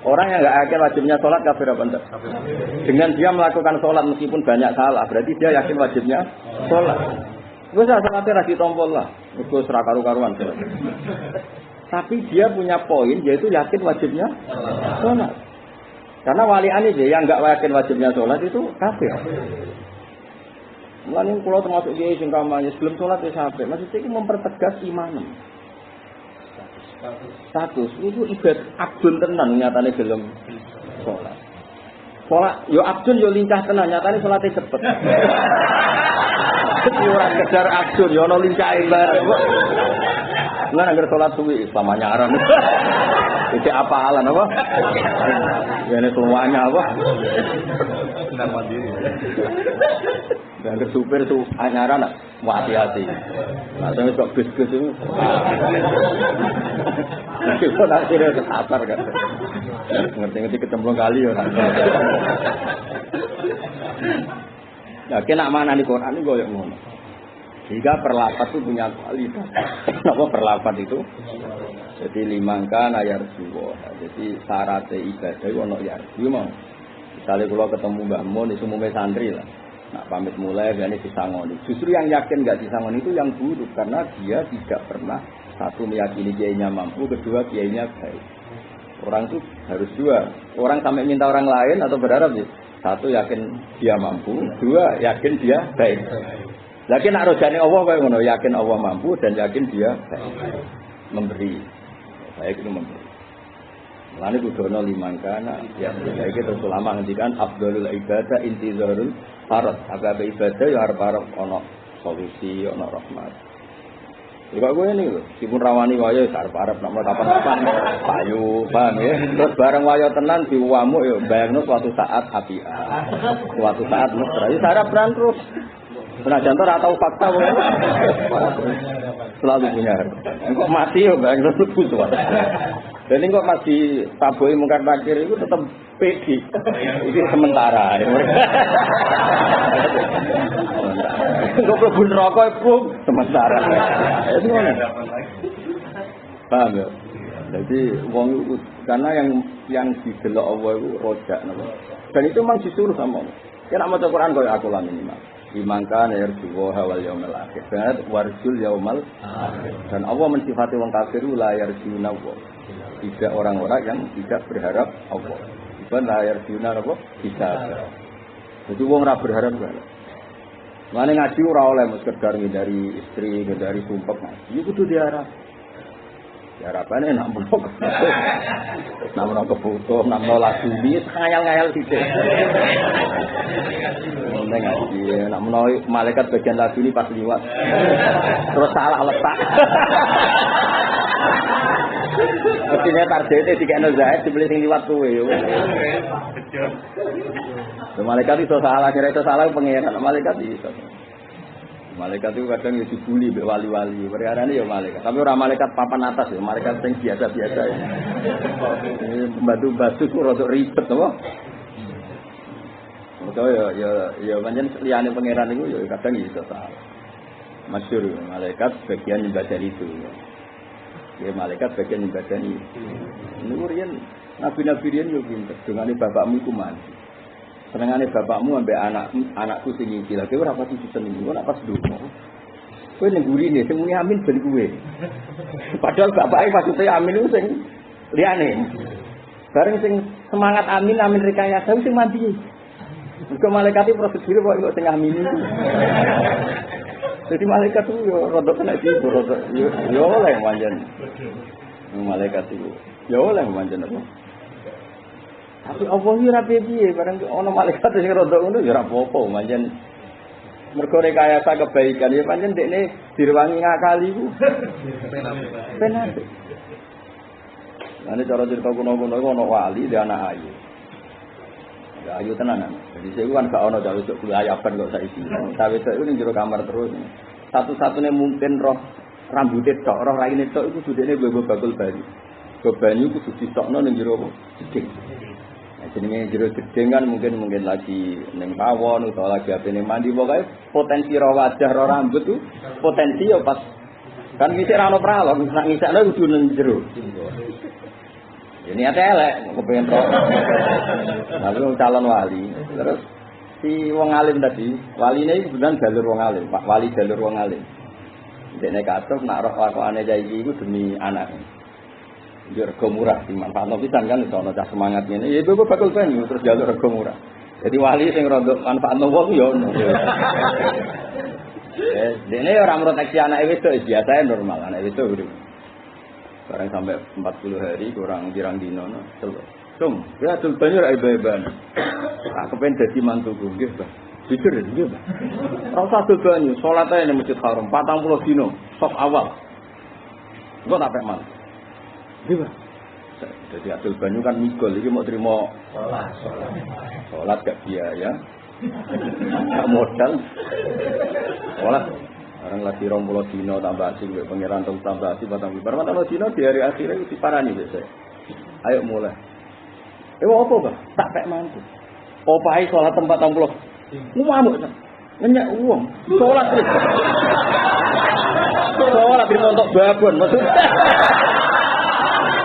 Orang yang gak yakin wajibnya sholat kafir apa enggak? Dengan dia melakukan sholat meskipun banyak salah, berarti dia yakin wajibnya sholat. Gue sholatnya rasi tompo lah, gue serah karu-karuan. Tapi dia punya poin, yaitu yakin wajibnya sholat. Karena walian itu yang nggak yakin wajibnya sholat itu kafir. Mulanya kalau termasuk dia yang kampanye sebelum sholat itu sampai, maksudnya itu mempertegas iman. Status itu ibadah abdun tenan nyatanya belum sholat. Sholat, yo abdun yo lincah tenan nyatanya sholatnya cepet. Orang kejar abdun yo no lincah bareng. Nah, agar sholat suwi sama nyaran. Itu apa halan apa? Ini semuanya apa? Benar mandiri. Dan ke supir itu nyaran, hati-hati. Nah, saya kok bis-bis itu. Itu nanti dia kesatar kan. Ngerti-ngerti kecemplung kali ya. Ya, kena mana di Quran ini goyok ngono. Jika perlapat itu punya kualitas. Kenapa perlapat itu? Jadi limangkan ayar suwo. Jadi syarat ibadah itu ono yarju mau. Misalnya kalau ketemu Mbah Mun itu umumnya santri lah. Nah pamit mulai ini disangoni. Justru yang yakin nggak disangoni itu yang buruk karena dia tidak pernah satu meyakini kiainya mampu, kedua kiainya baik. Orang itu harus dua. Orang sampai minta orang lain atau berharap sih. Satu yakin dia mampu, dua yakin dia baik. Yakin nak rojane Allah kayak ngono, yakin Allah mampu dan yakin dia baik. Memberi. Baik itu memberi. Mulane kudono limangkana ya saiki terus ulama ngendikan afdhalul ibadah intizarul farad. Apa ibadah ya arep ana solusi, ana rahmat. Juga gue ini loh, meskipun rawani wayo arep nak kapan-kapan payu, paham ya. Terus bareng wayo tenan diwamu ya bayangno suatu saat apian. Suatu saat mesra. Ya sarap beran terus. Senajan ora tau fakta wae. Selalu punya harta. Engkau mati ya bayangno lebu suara. Dan ini kok masih taboi mungkar nakir itu tetap pedi. Ini sementara. Kok mlebu neraka itu sementara. Itu mana? Paham ya? Jadi wong karena yang didelok Allah itu rojak napa. Dan itu memang disuruh sama Allah. Kena maca Quran koyo aku lan ini, Mas. Imangkan yarjuwa wal yaumil akhir. Sangat warjul yaumal akhir. Dan Allah mensifati wong kafir la yarjuna wa. Tidak orang-orang yang tidak berharap Allah. Bukan la yarjuna apa? Bisa. Jadi wong ora berharap kan. Mane ngaji ora oleh sekedar ngindari istri, ngindari sumpek ngaji. Iku kudu diarah. Diarapane nak menawa. Nak menawa kebutuh, nak menawa lagu iki ngayal-ngayal sithik. Ngaji, nak menawa malaikat bagian lagu ini pas liwat. Terus salah letak. Mestinya targetnya dikene Zaid dibeli sing liwat kowe yo. Malaikat itu salah, kira itu salah pengeran. Malaikat itu. Malaikat itu kadang ya dibuli mbek wali-wali. Perkarane ya malaikat. Tapi ora malaikat papan atas ya, malaikat sing biasa-biasa ya. Batu-batu ku rada ribet apa? Ya pancen liyane pangeran iku ya kadang iso salah. Masyhur malaikat bagian nyembadani itu. Ya malaikat bagian nyembadani. Niku riyen nabi-nabi riyen yo pinter. Dungane bapakmu iku mati. Senengane bapakmu ambek anakku sing iki. Lah kowe ora pati seneng. Kok nak pas ndonga. Kowe ning gurine sing muni amin ben kowe. Padahal bapake maksudnya amin itu sing liyane. Bareng sing semangat amin rekayasa sing mati. Mergo malaikat iki prosedur kok sing amin. Jadi malaikat itu yo rodok kena tipu, rodok yo oleh manjen. Malaikat itu yo oleh manjen apa? Tapi Allah iki ra piye, bareng ana malaikat sing rodok ngono ya ora apa-apa manjen. Mergo rekayasa kebaikan ya pancen dekne direwangi ngakali ku. Penak. Ane cara cerita kuno-kuno iku ana wali dhe anak ayu. Ya ayu tenanan. Jadi saya kan gak ono cawe cuk ayaban kok saiki. Cawe cuk iku ning jero kamar terus. Satu-satunya mungkin roh rambutnya tok, roh raine tok iku sudene gue bakul bali. Go banyu kudu ditokno ning jero jeding. jenenge jero jeding kan mungkin lagi ning pawon utawa lagi ape ning mandi pokoke potensi ro wajah ro rambut tuh potensi ya pas kan ngisik ra ono pralon nek ngisikno kudu ning jero. Ini ate elek kepengin ro. Lalu calon wali. Terus si wong alim tadi, waline iki beneran jalur wong alim, Pak Wali jalur wong alim. Dene kathok nak roh lakone cah iki iku demi anake. Yo rego murah dimanfaatno pisan kan iso ana cah semangat ngene. Ya ibu bakul banyu terus jalur rego murah. Jadi wali sing rondo manfaatno wong yo ono. Dene ora proteksi anake wedok biasa normal, anake wedok urip. Barang sampai 40 hari kurang kirang dino no. Ya adul banyu ra iba-iban. Aku pengen dadi mantuku nggih, Pak. Jujur nggih, Pak. Ora usah adul banyu, salat ae nang Masjid Haram 40 dino, sok awal. Engko tak pek man. Nggih, Pak. Jadi adul banyu kan mikul iki mau trimo salat gak biaya. Gak modal. Salat orang lagi 20 dino tambah asing mbek pangeran tambah asing batang bibar. Tambah dino di hari akhir iki diparani biasa. Ayo mulai. Apa, Pak? Tak pek mantu. Opahe salat tempat 40. Ngamuk. Nyenyak uang. Salat terus. Salat di montok babon maksudnya.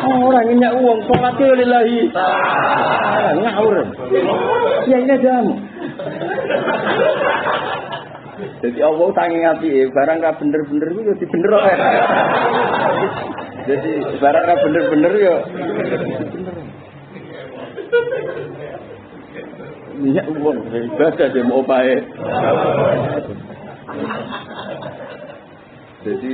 Orang nyenyak uang salat lillahi. Ngawur. Ya ini jamu. Jadi Allah tangi apike, barang ka bener-bener ku yo dibener kok. Jadi barang ka bener-bener yo ya uang ibadah dia mau baik. Jadi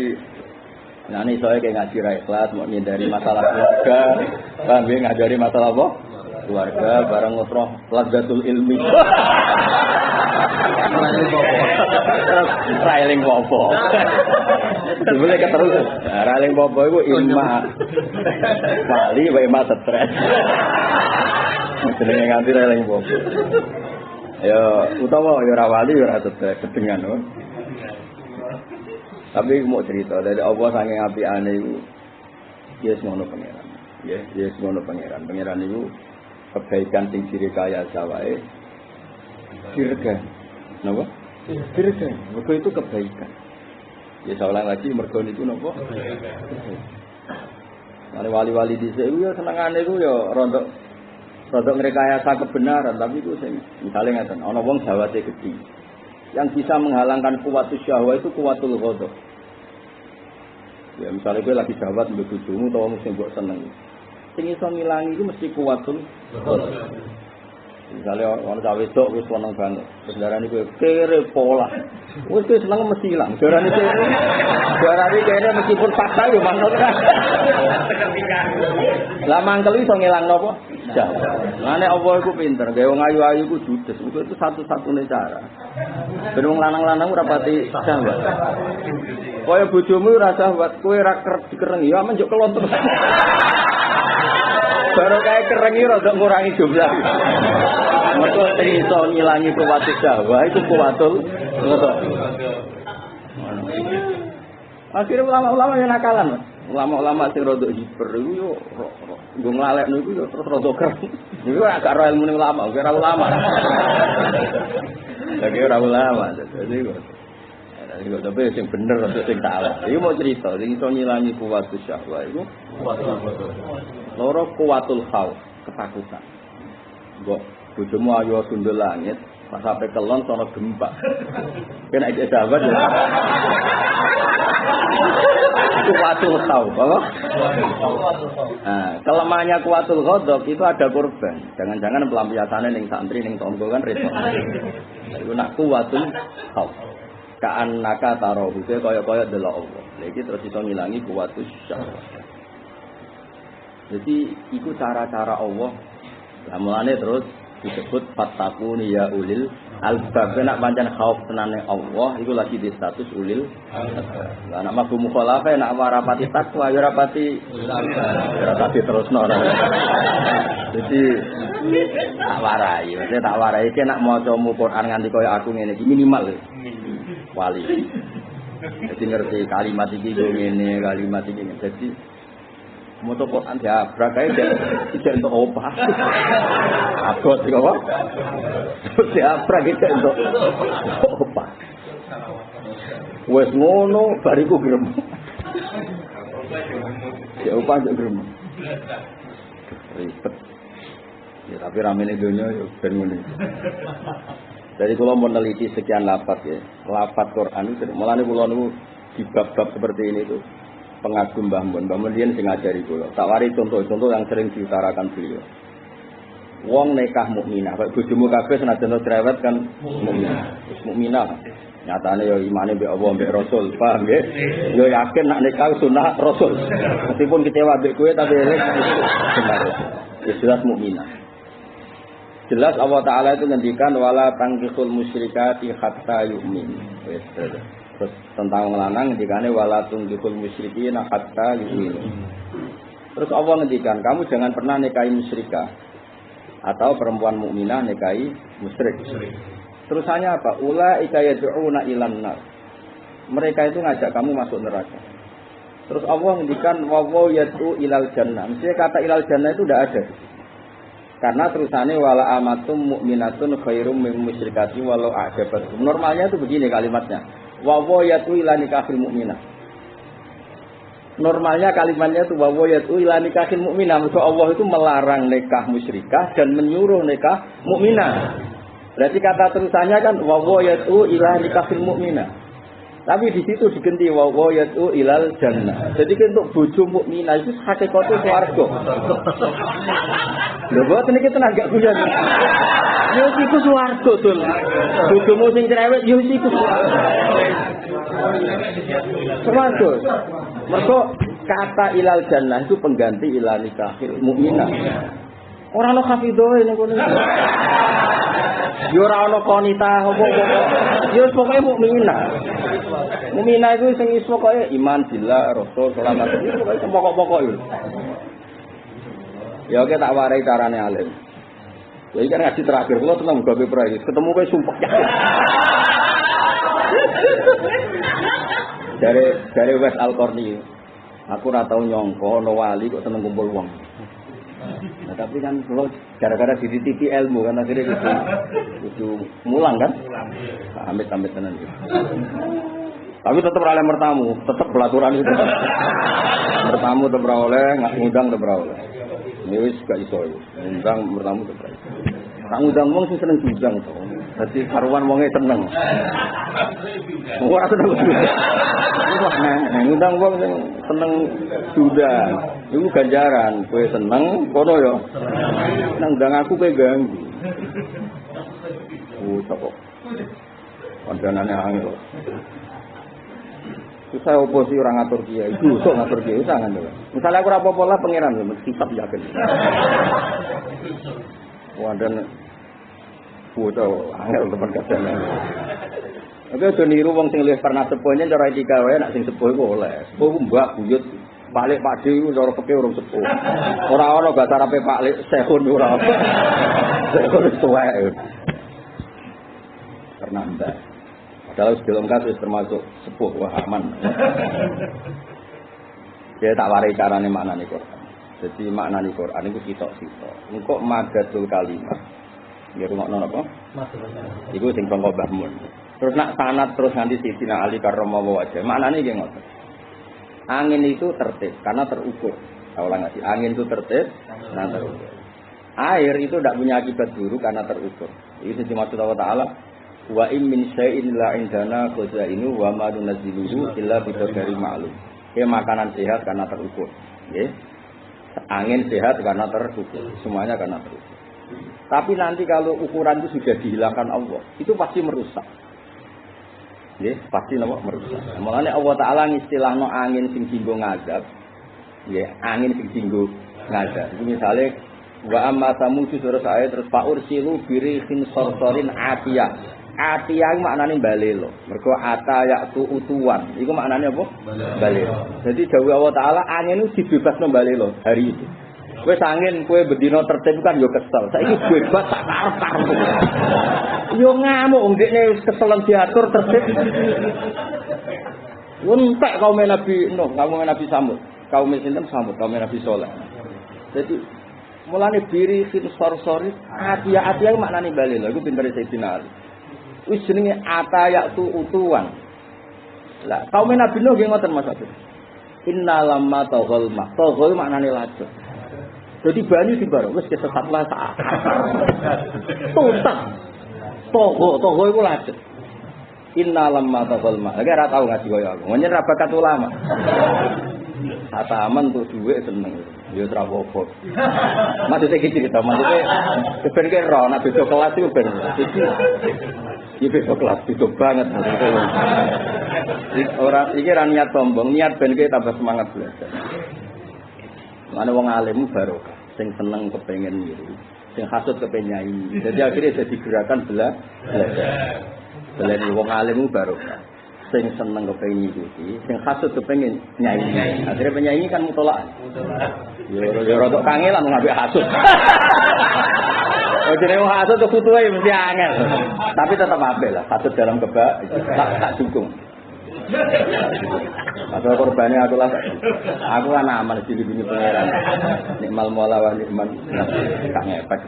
nani saya kayak ngaji ra ikhlas mau ngindari masalah keluarga, sambil ngajari masalah apa? Keluarga barang ngosroh lazzatul ilmi. Railing popo. Boleh keterus. Railing popo itu imma wali wa imma stres. Jenenge nganti railing popo. Ya utawa ya ora wali ya ora stres kedengan. Tapi mau cerita dari Allah saking apikane iku yes ngono pangeran. Yes ngono pangeran. Pangeran iku kebaikan sing dirikaya sawae dirga. Napa? Dirga. Mergo itu kebaikan. Ya salah lagi mergo niku napa? Wali-wali dhisik iku ya senengane iku ya rontok ngrekayasa kebenaran, tapi itu sing misale ngaten, ana wong syahwate gedhi. Yang bisa menghalangkan kuwatus syahwat itu kuwatul ghadab. Ya misalnya gue lagi syahwat mbek bojomu utawa wong sing mbok seneng. Sing iso ngilangi iku mesti kuwatul ghadab. Misalnya orang cawe wedok wis seneng banget. Terus darane kowe kere pola. Wis kowe seneng mesti ilang. Darane kene meskipun fakta yo manut kan. Lah mangkel iso ngilang napa? Syahwat. Lane Allah iku pinter, gawe wong ayu-ayu iku judes. Itu satu-satunya cara. Ben wong lanang-lanang ora pati syahwat. Kaya bojomu ora syahwat, kowe ra kereng ya menjuk kelonter. Baru kayak kerengi rada ngurangi jumlah. Mergo sing iso ngilangi kuwatul syahwat iku kuwatul ghadab. Akhirnya ulama-ulama yang nakalan. Ulama-ulama sing rada hiper iku yo nggo nglalekno iku yo terus rada keren. Iku agak ora ilmu ulama, ora ulama. Lagi ora ulama. Jadi kok tapi sing bener rada sing salah. Iki mau cerita, sing iso ngilangi kuwatul syahwat iku kuwatul ghadab. Loro kuwatul khauf, ketakutan. Mbok bojomu ayo sundul langit, pas sampe kelon sono gempa. Kena iki sahabat ya. Kuwatul khauf, apa? Nah, kelemahannya kuwatul ghadab itu ada korban. Jangan-jangan pelampiasane ning santri ning tonggo kan repot. Iku nak kuwatul khauf. Ka'annaka tarahu, kaya-kaya delok Allah. Lha iki terus iso ngilangi kuwatus syahwat. Jadi itu cara-cara Allah. Lah mulane terus disebut fattaquni ya ulil albab. Nek pancen khauf tenane Allah iku lagi di status ulil albab. Lah nek mafhum mukhalafah nek warapati takwa ya rapati terusno. Jadi tak warai, maksudnya tak warai iki nek maca Quran nganti kaya aku ngene iki minimal wali. Jadi ngerti kalimat iki ngene, kalimat iki. Jadi Moto Quran diabrak ae tidak untuk opah. Abot iki apa? Diabrak iki untuk opah. Wes ngono bariku grem. Ya opah yo grem. Ribet. Ya tapi ramene donya yo ben ngene. Jadi kalau meneliti sekian lafaz ya, lafaz Quran itu mulane kula niku di bab-bab seperti ini tuh pengagum Mbah Mun. Mbah Mun riyen sing ngajari kula. Tak wari contoh-contoh yang sering diutarakan beliau. Wong nikah mukminah, kok bojomu kabeh senajan cerewet kan mukminah. Wis mukminah. Nyatane yo imane mbek Allah mbek Rasul, paham nggih? Yo yakin nak nikah sunah Rasul. Meskipun kecewa mbek kowe tapi elek benar. Ya jelas mukminah. Jelas Allah Ta'ala itu ngendikan wala tangkihul musyrikati hatta yu'min. Terus tentang lanang ngendikane wala tangkihul musyrikina hatta yu'min. Terus Allah ngendikan kamu jangan pernah nikahi musyrikah atau perempuan mukminah nikahi musyrik. Terusannya apa? Ulaika yad'una ilan nar. Mereka itu ngajak kamu masuk neraka. Terus Allah ngendikan wa yad'u ilal jannah. Mestinya kata ilal jannah itu tidak ada. Karena terusannya wala amatum mukminatun khairum min musyrikati walau a'jabatkum. Normalnya itu begini kalimatnya. Wa yatu ila nikahil mukminah. Normalnya kalimatnya itu wa yatu ila nikahil mukminah. Maksud Allah itu melarang nikah musyrikah dan menyuruh nikah mukminah. Berarti kata terusannya kan wa yatu ila nikahil mukminah. Tapi di situ diganti wa yatu ilal jannah. Jadi untuk bojo mukminah itu hakikate swarga. Lho kok niki tenan gak guyon. Yo iku swarga to. Bojomu sing cerewet yo iku swarga. Mergo kata ilal jannah itu pengganti ilal nikahil mukminah. Ora ono hafidhoe ning kono. Yo ora ono qanita apa-apa. Yo pokoke mukminah. Mukminah iku sing iso pokoke iman billah rasul salat itu pokoke pokok-pokok itu. Ya oke tak warai carane alim. Ya iki kan ngaji terakhir kula seneng gawe proyek. Ketemu kowe sumpek yakin. Dari Wes Al-Qarni. Aku ora tau nyangka ana wali kok seneng kumpul wong. Nah, tapi kan kalau gara-gara dititipi ilmu kan akhirnya itu mulang kan? Amit-amit tenan gitu. Tapi tetap oleh mertamu, tetap pelaturan itu. Mertamu tetap oleh, ngundang tetap oleh. Ini wis gak iso. Ngundang mertamu tetap oleh. Kang ngundang wong sing seneng diundang to. Dadi karuan wonge seneng. Ora seneng. Wah, ngundang wong sing seneng diundang. Iku ganjaran, kowe seneng, kono ya. Nang ndang aku kowe ganggu. Sapa? Kondanane angel. Susah oposisi orang ngatur dia, itu sok ngatur dia, usah kan. Misalnya aku apa pola pangeran, mesti tetap yakin. Wadan, angel teman kadang. Oke, so niru wong sing luwih pernah sepuhnya cara etika wae, nak sing sepuh iku oleh. Sepuh mbak buyut balik Pak Dewi cara peke urung sepuh. Ora ana bahasa Arabe Pak Lek sehun ora. Sehun tuwek. Pernah mbak. Padahal sebelum kasus termasuk sepuh wah aman. Dia tak warai carane maknane Quran. Jadi maknane Quran iku sitok-sitok. Engko madatul kalimat. Ya rungokno napa? Iku sing bangko Mbah Mun. Terus nak sanad terus nganti Sidina Ali karramallahu wajhahu. Maknane nggih ngoten. Angin itu tertib karena terukur. Saya ulang lagi, angin itu tertib karena terukur. Air itu tidak punya akibat buruk karena terukur. Itu dimaksud Allah Ta'ala. Wa in min syai'in la indana khazainu wa ma nunazziluhu illa biqadarin ma'lum. Ya makanan sehat karena terukur. Ya. Angin sehat karena terukur. Semuanya karena terukur. Tapi nanti kalau ukuran itu sudah dihilangkan Allah, itu pasti merusak. Ya, pasti merusak. Mulane Allah Ta'ala ngistilahno angin sing dienggo ngazab. Ya, angin sing dienggo ngazab. Itu misale wa amma samudu terus ayat terus faursilu birihin sorsorin atiyah. Atiyah maknane balelo. Mergo ata yaktu utuwan. Iku maknane apa? Balelo. Jadi dawuh Allah Ta'ala angin itu dibebasno balelo hari itu. Wis angin kowe bendina tertib kan yo kesel. Saiki bebas tak karep-karep. Yo ngamuk ndekne wis keselen diatur tertib. Entek kaum Nabi Nuh, kaum Nabi Samud. kaum sinten sambut kaum Nabi Saleh. Jadi mulane biri sin sor-sori atiya maknane bali lho iku pintere Sayyidina Ali. Wis jenenge ataya tu utuwan. Lah kaum Nabi Nuh nggih ngoten Mas Abdul. Inna lamma taghal maknane lajeng. Jadi bani di baru wis kesesat lah sak. Tuntas. Togo iku lajeng. Inna lamma taghal ma. Lagi ora tau ngaji koyo aku. Nyen ra bakat ulama. Hataman tuh dhuwit seneng. Ya ora apa-apa. Maksudnya iki cerita, maksudnya ben ki ro nek beda kelas iku ben. Iki beda kelas itu banget maksudnya. Iki ra niat sombong, niat ben ki tambah semangat belajar. Mana wong alim barokah, sing seneng kepengen niru, sing hasud kepengen nyanyi. Jadi akhirnya jadi gerakan belajar. Belajar wong alim barokah, sing seneng kepengen ngikuti, sing hasud kepengen nyanyi. Akhirnya penyanyi kan mutolak. Yo rodok kangelan ngambek hasud. Jadi wong hasud kebutuhe mesti angel. Tapi tetap apik lah, hasud dalam kebak tak dukung. Atau korbannya aku kan aman di dunia pangeran. Nikmal mola wa nikman gak ngepek.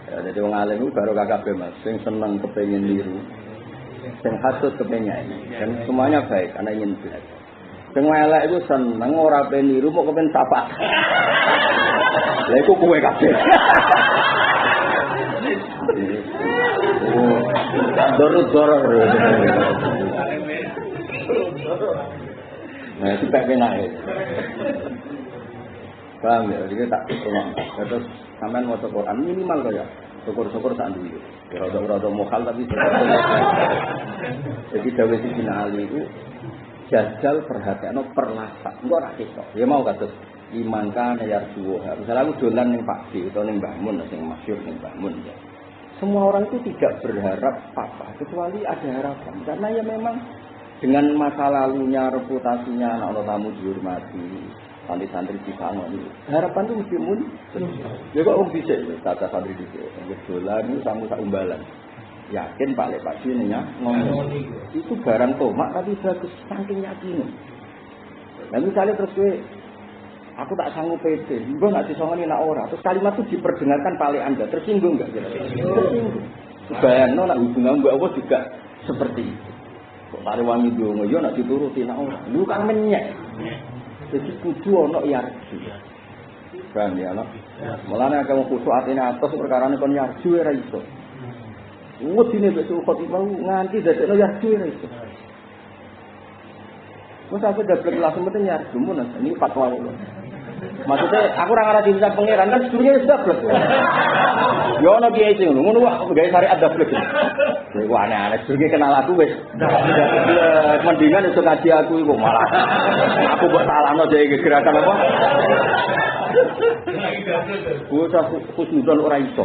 Ya, jadi wong alim baru KKB Mas, sing seneng kepengin niru, sing hasud kepengin nyanyi, dan semuanya baik karena ingin belajar. Sing elek iku seneng ora pengen niru kok kepen sapa. Lah iku kowe kabeh. Doror. Nah, itu tak kena ya. Paham ya? Jadi tak tolong. Terus sampean maca Quran minimal kaya syukur-syukur sak dulu. Rada-rada mokal tapi jadi dawuh Sayyidina Ali itu jajal perhatian perlasa. Engko ora ketok. Ya mau kados iman kan ya suha. Misalnya aku dolan ning Pak Di utawa ning Mbah Mun sing masyhur ning Mbah Mun ya. Semua orang itu tidak berharap apa kecuali ada harapan. Karena ya memang dengan masa lalunya, reputasinya, anak-anak tamu dihormati, santri-santri dibangun. Harapan itu mesti muncul. Ya kok om bisa, kata santri di sini. Dolan itu kamu tak umbalan. Yakin Pak Lek Pak Juninya ngomong. Itu barang tomak tapi bagus, saking yakin. Dan misalnya terus gue, aku tak sanggup pede, gue nggak disongoni nak ora. Terus kalimat itu diperdengarkan Pak Lek Anda, tersinggung nggak? Tersinggung. Bayangno nak hubungan Mbak Allah juga seperti itu. Kok tarik wangi dongo yo nak dituruti nak ora. Lu kan menyek. Jadi kudu ana yarju. Paham ya, no? Mulane kamu khusuk atine atos perkarane kon yarju ora iso. Wedine besok khotimah nganti dadekno yarju ora iso. Wes aku dablek langsung mesti yarju mun ini fatwa. Maksudnya aku ora ngarati bisa pangeran kan sedurunge wis dablek. Yo ono kiai sing ngono wae gawe syariat dablek. Iku aneh-aneh sedurunge kenal aku wis. Mendingan iso ngaji aku iku malah. Aku kok salahno dhek gerakan apa? Bocah khusnudan ora iso.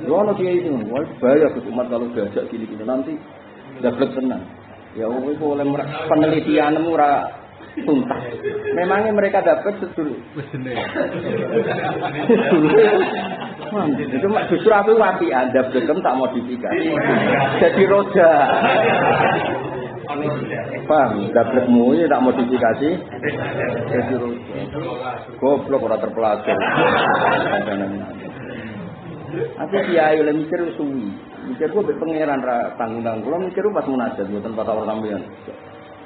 Yo ono kiai sing wae bahaya umat kalau diajak gini-gini nanti dablek tenan. Ya wis oleh penelitianmu ora tuntas. Memangnya mereka dapat sedulur. Itu justru aku wapi Anda belum tak modifikasi. Jadi roda. Paham? Dapetmu ini tak modifikasi. Jadi roda. Goblok orang terpelajar. Aku kiai oleh mikir suwi. Mikir gue pengeran tanggung-tanggung. Kalau mikir pas munajat buatan patah orang tambahan.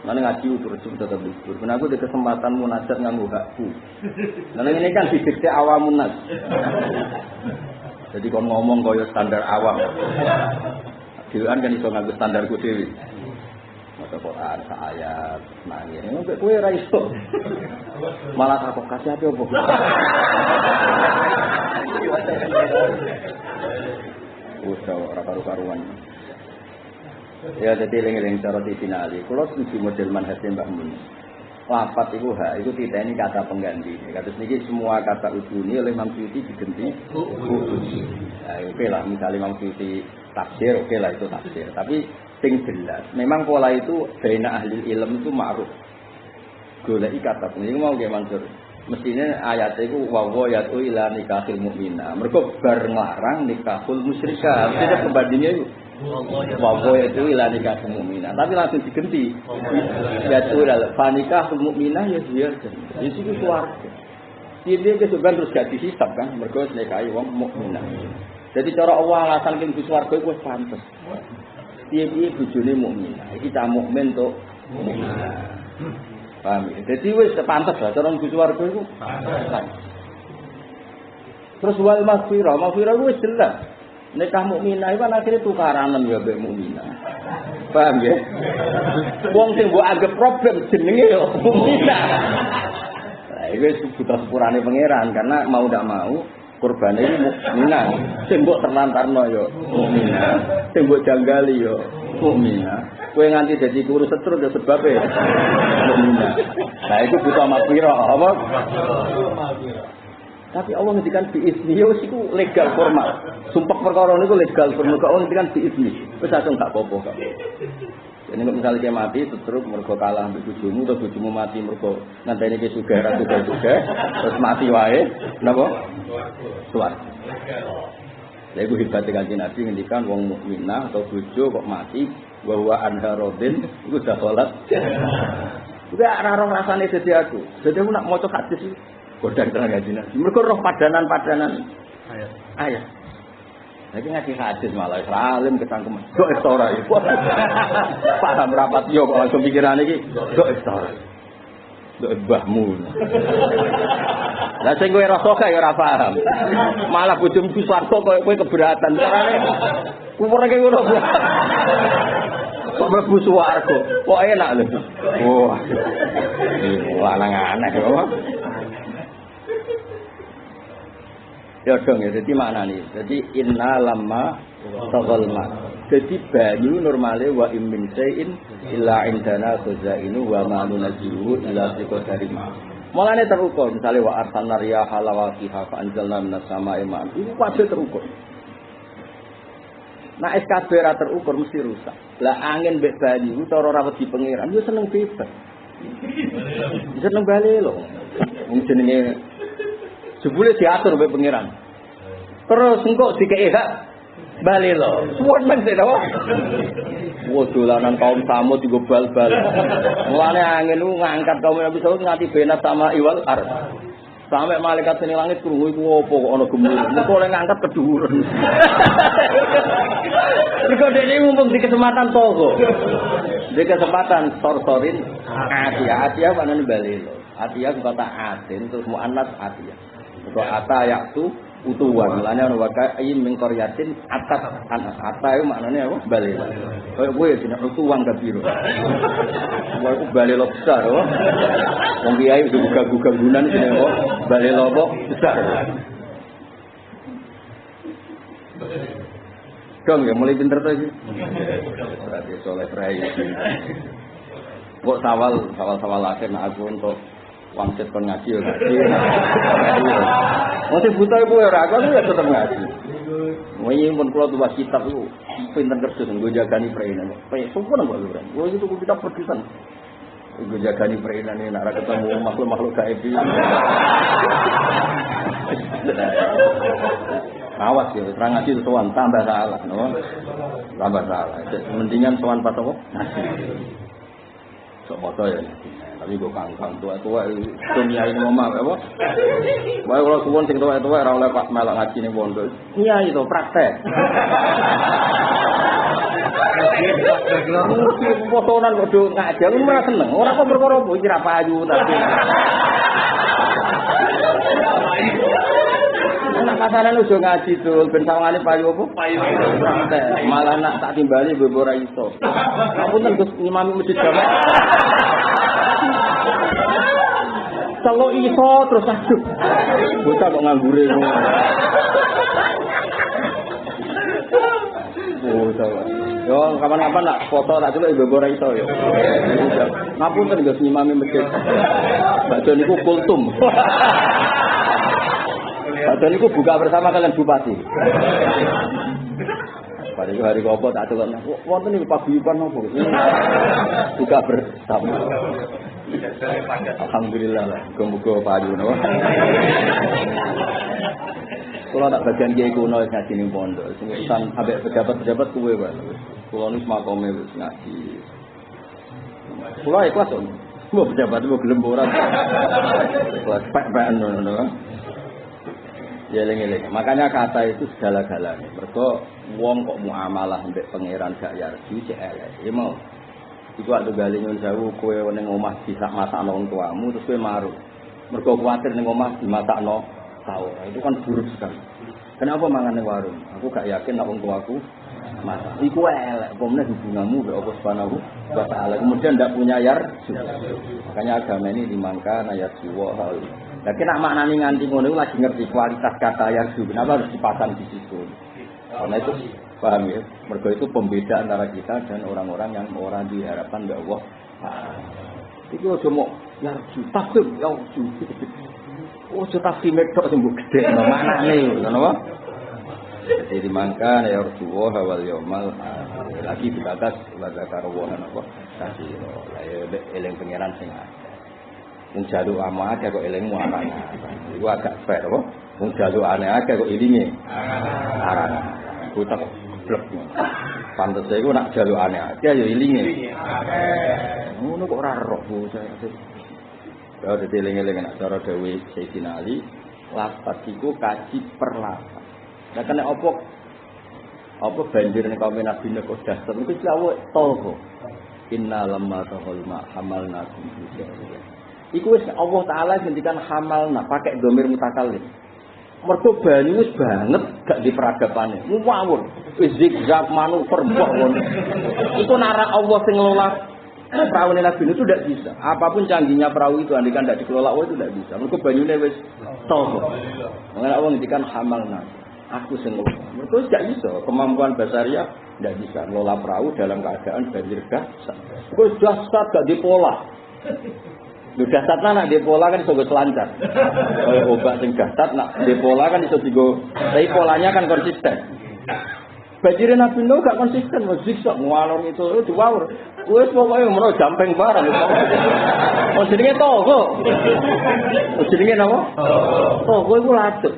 Mana ngaji terus tetap libur. Karena aku di kesempatan munajat nganggo hakku. Karena ini kan didikte awamun nas. Jadi kalau ngomong kaya standar awam. Dewan kan iso nganggo standarku dhewe. Maca Quran ayat nangis. Nek kowe ora iso. Malah takok kasih apa opo. Udah ora karu-karuan. Ya jadi eling-eling cara difinali. Kalau setuju model manhajnya Mbak Mun. Lapat itu hak, itu kita ini kata pengganti. Kata sedikit semua kata ujuni oleh Imam Suyuti diganti ujuni. Oke lah, misalnya Imam Suyuti tafsir, oke lah itu tafsir. Tapi sing jelas, memang pola itu dari ahli ilmu itu ma'ruf. Goleki kata pengganti mau ge Mansur. Mestinya ayat itu wawo yatu ila nikahil mu'minah. Mereka bar nglarang nikahul musyrikah. Mestinya pembandingnya itu Wa itu ila nikah mukminah. Tapi langsung digenti. Ya tuh fanikah mukminah ya biar. Di situ swarga. Dia kesuban terus gak dihisab kan, mergo nikahi wong mukminah. Jadi cara Allah alasan ki swarga iku wis pantes. Piye-piye bojone mukminah. Iki cah mukmin tok mukminah. Paham ya? Jadi wis pantes lah cara mlebu swarga iku. Terus wal maghfirah wis jelas. Nikah mukminah itu kan akhirnya tukaranan ya mbek mukminah. Paham ya? Wong sing mbok anggap problem jenenge ya mukminah. Lah iki butuh sepurane pangeran karena mau ndak mau kurban ini mukminah. Sing mbok terlantarno ya mukminah. Sing mbok janggali ya mukminah. Kowe nganti dadi guru setruk ya sebabe mukminah. Nah itu butuh maghfirah apa? Tapi Allah ngendikan biizni yo iku legal formal. Sumpah perkara niku legal formal. Allah ngendikan biizni. Wis langsung gak apa-apa kok. Jadi misalnya dia mati terus mergo kalah mbek bojomu atau bojomu mati mergo ngenteni ki sugih ra sugih terus mati wae napa? Suwarga. Lha iku hebate Kanjeng Nabi ngendikan wong mukminah atau bojo kok mati wa huwa anha radin iku dakhalat. Udah ora rasane dadi aku. Dadi aku nak maca hadis godang terang Kanjeng Nabi. Mergo roh padanan ayat. Lagi ngaji hadis malah salim ketangkeman. Kok istora iki. Paham rapat yo kok langsung pikirane iki kok istora. Kok mbahmu. Lah sing kowe rasa kaya ora paham. Malah bojomu swarga koyo kowe keberatan. Carane umure ngono. Kok mlebu swarga. Kok enak lho. Wah. Lanang aneh kok. Ya dong ya, jadi mana nih? Jadi inna lamma taghalma. Jadi banyu normale wa immin sayin illa indana khazainu wa ma nunzilu illa biqadari ma. Mulane terukur, misalnya wa arsalna riyaha lawaqiha fa anzalna minas sama'i ma'an. Itu kabeh terukur. Nah SKB ra terukur mesti rusak. Lah angin mbek banyu cara ora wedi pangeran yo seneng bebas. Seneng bali lho. Wong jenenge jebule diatur mbek pangeran. Terus engko dikeki hak bali lho. Suwon men sik to. Wo dolanan kaum Samud digo bal-bal. Mulane angin ku ngangkat kaum Nabi Saud nganti benat sama iwal ar. Sampai malaikat sing langit krungu iku apa kok ana gemuruh. Engko oleh ngangkat keduren. Mergo dene mumpung di kesempatan toko. Di kesempatan sorsorin Atiyah maknane bali lho. Atiyah kata atin terus muannas atiyah. Kok ata yaktu utuwan lane ana wae min qaryatin atat ata itu maknane apa bali. Kaya kowe jeneng utuwan kabiro. Kowe ku bali lo besar oh. Wong kiai udah gugah-gugunan jeneng apa bali lo besar. Dong ya mulai pinter to iki. Berarti soleh rai. Kok sawal akhir nak aku untuk wangsit kon ngaji yo ngaji. Mesti buta ibu ora aku ya tetep ngaji. Wingi pun kula tuwas kitab iku pinter kerja nggo jagani prenan. Sumpun kok lho. Wo itu kitab perdisan. Nggo jagani prenan nek ora ketemu makhluk-makhluk gaib iki. Awas ya, terang ngaji sowan tambah salah, no? Tambah salah. Mendingan sowan pas apa? Sok foto ya. Tapi gue kangkang tua dunia ini ngomong apa? Baik kalau suwon sing tua ora oleh Pak melok ngaji ning pondok. Iya itu praktek. Fotonan kok do ngaji aku ora seneng. Ora kok perkara iki ra payu tapi. Anak kasaran udah ngaji tuh, ben sawangane payu apa? Payu. Malah nak tak timbali mbok ora iso. Ampun Gus imam masjid jamak. Kalau iso terus aduh. Bocah kok nganggure ngono. Bocah. Yo kapan-kapan nak foto tak celuk mbok ora iso yo. Ngapunten Gus imam masjid. Bakso niku kultum. Padahal itu buka bersama kalian bupati. Pada hari kopo tak celok. Wonten niku paguyuban napa? Buka bersama. Alhamdulillah lah. Muga-muga payu napa. Kalau tak bagian kiai kuno ngaji ning pondok, sing urusan ambek pejabat-pejabat kuwe wae. Kulo nis makome wis ngaji. Kulo ikhlas kok. Mau pejabat mau gelem ora. Ikhlas pek-pekan ngono. Ya eling-eling. Makanya kata itu segala-galanya. Mergo wong kok muamalah mbek pangeran gak yarju cek elek. Ya mau. Iku ada gali nyun sewu kowe ning omah bisa masakno wong tuamu terus kowe marung. Mergo kuwatir ning omah dimasakno tau. Itu kan buruk sekali. Kenapa mangan ning warung? Aku gak yakin nek wong tuaku masak. Iku elek, pomene hubunganmu mbek Allah Subhanahu wa taala. Kemudian ndak punya yarju. Makanya agama ini dimangka ayat jiwa hal. Lah kena maknane nganti ngono lagi ngerti kualitas kata yarju. Kenapa harus dipasang di situ? Karena itu paham ya, mergo itu pembeda antara kita dan orang-orang yang orang diharapkan oleh Allah. Itu aja mau yarju, takut yarju. Oh, tafsir tok sing gede maknane, ngono apa? Jadi dimangka ya Rasulullah wal yaumal lagi dibatas wa zakarullaha apa? Kasiro. Lah ya eling pangeran sing wong jaluk ama akeh kok elingmu arane. Iku agak fair apa? Wong jaluk aneh akeh kok ilinge arane. Utak blek. Pantes iku nak jaluk aneh akeh ya ilinge. Ngono kok ora roh bocah. Ya dadi eling-eling nak cara dawuh Sayyidina Ali, lafaz iku kaji per lafaz. Lah kena apa banjir ning kaum Nabi nek udah terus iki awak togo. Inna lamma tahul ma hamalna fi. Iku wis Allah taala ngendikan hamalna pakai dhamir mutakallim. Mergo banyu wis banget gak diperagapane. Ngawur. Wis zigzag manuver mbok ngono. Iku nara Allah sing ngelola perahu Nabi itu tidak bisa. Apapun canggihnya perahu itu andikan tidak dikelola Allah itu tidak bisa. Mergo banyune wis togo. Mengene Allah ngendikan hamalna. Aku sing ngelola. Mergo gak bisa. Kemampuan basaria tidak bisa ngelola perahu dalam keadaan banjir dahsyat. Wis dahsyat gak dipola. Lho dahsyat nak dipola kan iso selancar. Kaya obat sing dahsyat nak dipola kan iso digo. Tapi polanya kan konsisten. Banjir Nabi Nuh gak konsisten, zigzag ngalor itu diwaur. Wis pokoke menawa jampeng barang. Oh jenenge togo. Oh jenenge napa? Togo iku lacet.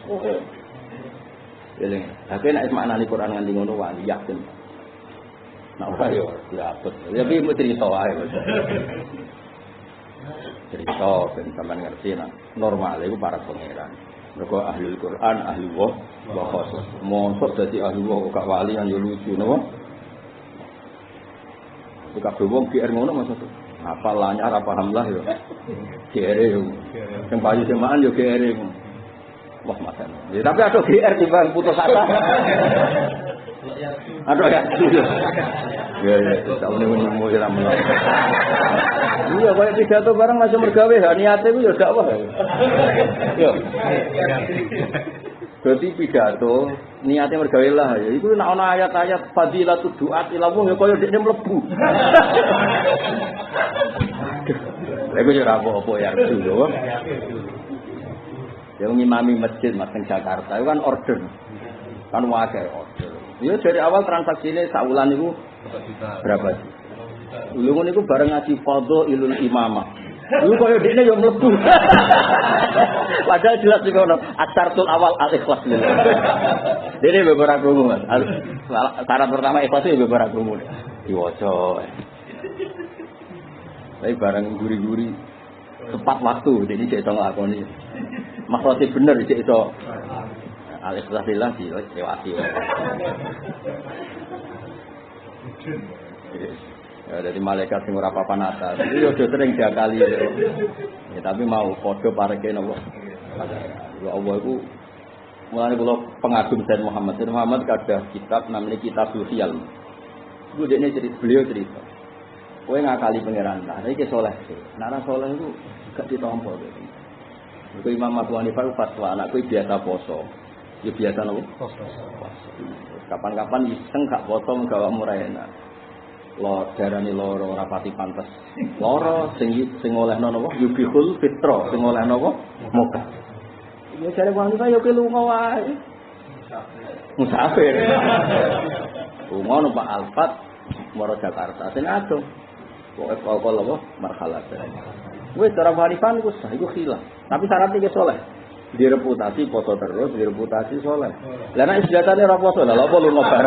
Oke. Eling. Tapi nek maknane Quran nganti ngono wali yakin. Nah, ora yo diapet. Ya piye mesti cerita wae. Cerita ben sampean ngerti nah. Normal iku para pangeran. Mergo ahli Quran, ahli wa khusus. Mosok dadi ahli wa kok wali yang yo lucu napa? Buka wong GR ngono maksud. Apa lanyar apa hamlah yo. GR yo. Sing payu semaan yo GR. Wah makan. Ya, tapi ada GR timbang putus asa. Aduh ya. Ya tahun ini mau jalan melok. Iya kaya pidato bareng langsung mergawe niate ku ya dakwah. Yo. Dadi pidato niate mergawe lah ya iku nek ana ayat-ayat fadilatud du'at ila wong ya kaya dekne mlebu. Lha iku ya ora apa-apa ya dulu. Yang ngimami masjid mas teng Jakarta itu kan order. Kan wae order. Ya dari awal transaksinya saulan itu berapa sih? Lu ngono iku bareng ngaji fadhailul imamah. Lu koyo dekne yo mlebu. Padahal jelas iki ono asartul awal al-ikhlas. Dene beberapa krungu Mas. Syarat pertama ikhlas itu beberapa krungu. Diwaca. Tapi bareng guri-guri tepat waktu jadi cek tong lakoni. Maksudnya bener cek itu al-ikhlas dilewati. Ya dari malaikat sing ora papan atas. Itu yo sering diakali. Ya tapi mau padha pareke napa. Ya Allah iku mulane kula pengagum Sayyid Muhammad. Sayyid Muhammad ada kitab namanya Kitabul Khiyal. Iku dekne cerita beliau cerita. Kowe ngakali pangeran ta. Iki saleh. Nek ora saleh iku gak ditampa. Iku Imam Abu Hanifah fatwa anak kowe biasa poso. Ya biasa nopo? Poso. Kapan-kapan iseng gak potong gawa murah enak. Lo darani loro ora pati pantes. Loro sing olehno napa? Yubihul fitra, sing olehno napa? Moga. Ya jare wong iki yo lunga wae. Musafir. Lunga numpak Alphard maro Jakarta sing ado. Pokoke apa marhalah. Wis cara Hanifah iku sah, iku khilaf. Tapi syaratnya iki saleh. Direputasi poso terus, direputasi saleh. Lah nek sejatane ora poso, lha apa lu ngobar?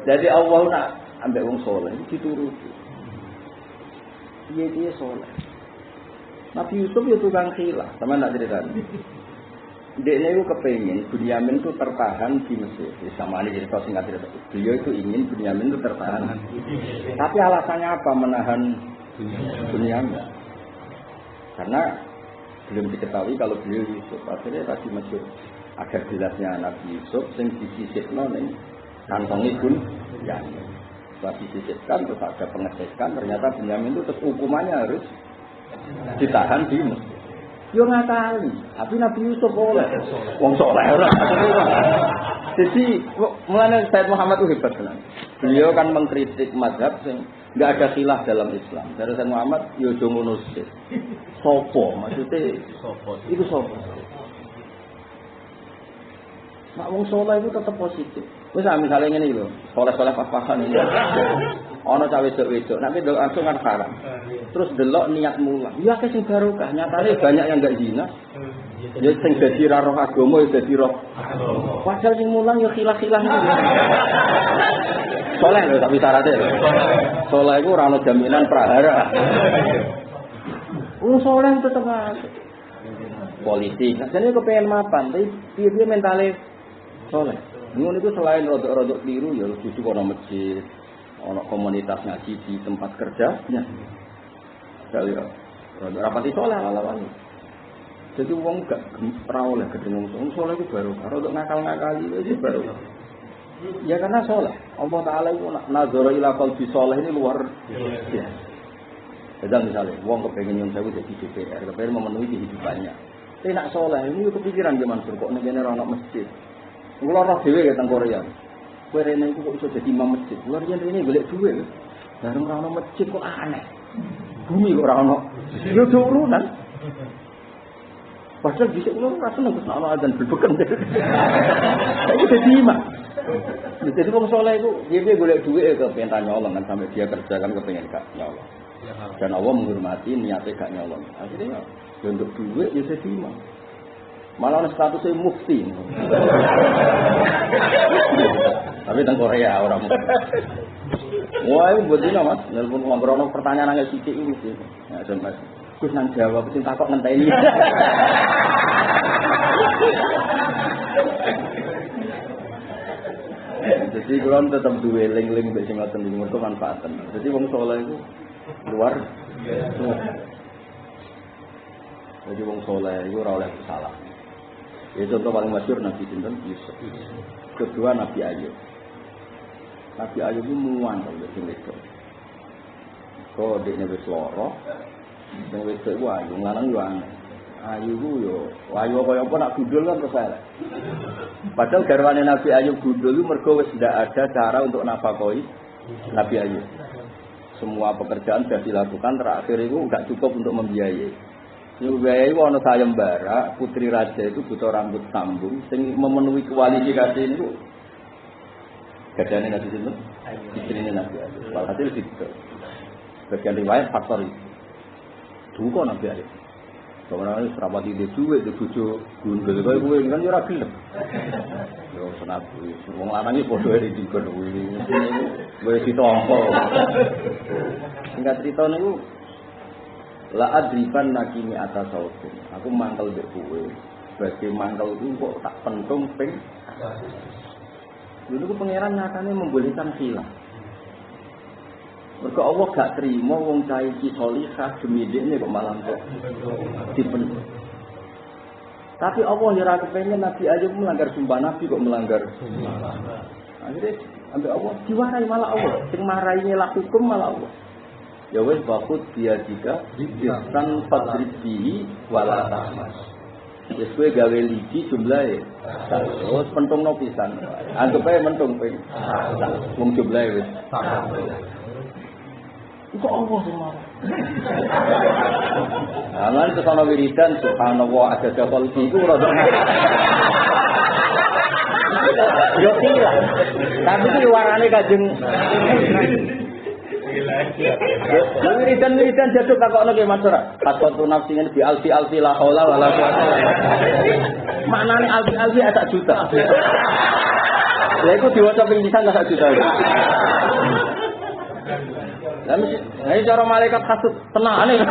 Jadi Allah nak ambek wong saleh dituruti. Piye-piye saleh. Nabi Yusuf ya tukang khilaf, sama nak ceritanya. Dekne itu kepengin Bunyamin itu tertahan di Mesir. Sama ini cerita singkat cerita. Beliau itu ingin Bunyamin itu tertahan. Tapi alasannya apa menahan Bunyamin? Karena belum diketahui kalau beliau Yusuf. Akhirnya tadi masyhur ada jelasnya Nabi Yusuf yang disisipno ning kantonge Bunyamin. Setelah disisipkan terus ada pengecekan, ternyata Bunyamin itu terus hukumannya harus ditahan di Mesir. Yo ngakali, tapi Nabi Yusuf oleh wong saleh ora. Jadi mulane Said Muhammad itu hebat tenan. Beliau kan mengkritik mazhab sing enggak ada khilaf dalam Islam. Dari Said Muhammad yo do ngono sih. Sopo maksudnya sopo? Itu sopo. Nek wong saleh itu tetap positif. Wis misalnya ngene iki lho, saleh-saleh pas-pasan ini. Ana cawe wedok-wedok, nek wedok langsung kan haram. Terus delok niat mulang. Ya akeh sing barokah, nyatane banyak yang enggak zina. Ya sing dadi ra roh agama ya dadi roh. Padahal sing mulang ya khilaf-khilaf iki. Saleh lho tapi syaratnya lho. Saleh iku ora ana jaminan prahara. Saleh tetep politik. Jadi kepengen mapan, tapi piye mentale saleh. Ngono niku selain rodok-rodok keliru ya kudu ana masjid, ana komunitas ngaji di tempat kerjanya. Kali rodok rapati saleh ala-ala. Jadi wong gak ora oleh ketemu wong saleh iku baru rodok ngakal-ngakali itu baru. Ya karena saleh. Allah Taala itu nazara ila qalbi saleh ini luar biasa. Jadi misalnya wong kepengin nyun sewu dadi DPR, kepengin memenuhi kehidupannya. Tapi nak saleh ini kepikiran zaman kok nek ana ana masjid. Kula roh dhewe ke teng Korea. Kowe rene iku kok iso dadi imam masjid. Luar yen rene golek dhuwit. Bareng ora ana masjid kok aneh. Bumi kok ora ana. Yo turunan. Padahal dhisik kula ora seneng kok ana adzan bebeken. Saiki dadi imam. Jadi wong saleh iku piye golek dhuwit ke pengen nyolong kan sampai dia kerja kan kepengin gak nyolong. Dan Allah menghormati niatnya gak nyolong. Akhirnya untuk dhuwit ya dadi imam. Malah statusnya mufti. Tapi teng Korea orang mufti. Wah, itu buat dino mas. Nelpon ngobrol pertanyaan agak sikit ini sih. Ya, mas. Gus nang jawab, sing takok ngenteni. Jadi kalau tetap dua link-link bagi ngoten iki mergo manfaatan. Jadi wong saleh itu luar biasa. Jadi wong saleh itu ora oleh salah. Ya contoh paling masyhur Nabi sinten Yusuf. Kedua Nabi Ayub. Nabi Ayub itu muan kalau sing wedok. Kok dekne wis lara. Sing wedok ku ayu, lanang yo aneh. Ayu ku yo ayu kaya apa nak gundul kan terus elek. Padahal garwane Nabi Ayub gundul itu mergo wis ndak ada cara untuk nafkahi Nabi Ayub. Semua pekerjaan sudah dilakukan, terakhir itu enggak cukup untuk membiayai. Nyuwai itu ada sayembara, putri raja itu butuh rambut sambung, sing memenuhi kualifikasi itu. Kerjanya Nabi itu, istrinya Nabi Ayub. Walhasil gitu. Bagian riwayat faktor itu. Dulu Nabi Ayub. Sebenarnya serapati dia juga, dia bujuk gundul. Kalau gue kan jurah gelap. Ya senap, semua lanangnya bodoh di dikon. Gue ditompol. Singkat cerita itu. La adriban nakimi atas sautin. Aku mangkel mbek kowe. Sebagai mangkel itu kok tak pentung ping. Dulu pangeran nyatane membolehkan khilaf. Mergo Allah gak terima wong cah iki salihah demi dekne kok malah kok dipenuh. Tapi Allah ya ora kepengin Nabi Ayub melanggar sumpah Nabi kok melanggar sumpah. Akhirnya ambek Allah diwarai malah Allah. Sing maraine la hukum malah Allah. Ya wis bakut dia jika distan fadribihi wala tahmas. Wis kowe gawe ligi jumlahe. Terus pentungno pisan. Anggap ae mentung ping. Wong jumlahe wis. Iku Allah sing marah. Aman itu ana wiridan subhanallah ada dakol iku rada. Yo hilang. Tapi itu warnane Kanjeng. Wiridan jatuh takokno ke masyarakat. Fatwa nafsine bi alfi la haula wala quwata. Maknane alfi ada juta. Lah iku diwaca ping pisan sak juta. Lah mesti cara malaikat kasut tenane.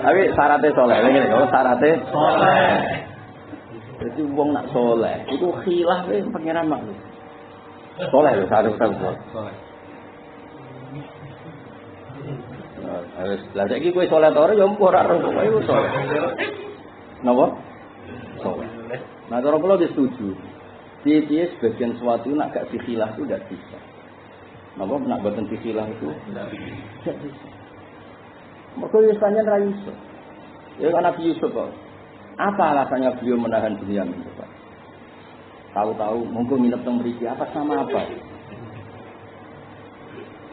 Tapi syaratnya soleh, ini kalau syaratnya soleh. Jadi wong nak soleh, itu khilaf nih pengiran makhluk. Soleh loh, syaratnya soleh. Harus belajar lagi kue soleh tore, jom orang orang itu soleh. Kenapa? Soleh. Nah kalau kalau dia setuju, dia sebagian sesuatu nak gak si khilaf itu tidak bisa. Kenapa nak buatan si khilaf itu tidak bisa. Mereka Yusufnya ra Yusuf. Ya kan Nabi Yusuf kok. Apa alasannya beliau menahan Bunyamin? Tahu-tahu mungkin nginep teng mriki atas nama apa?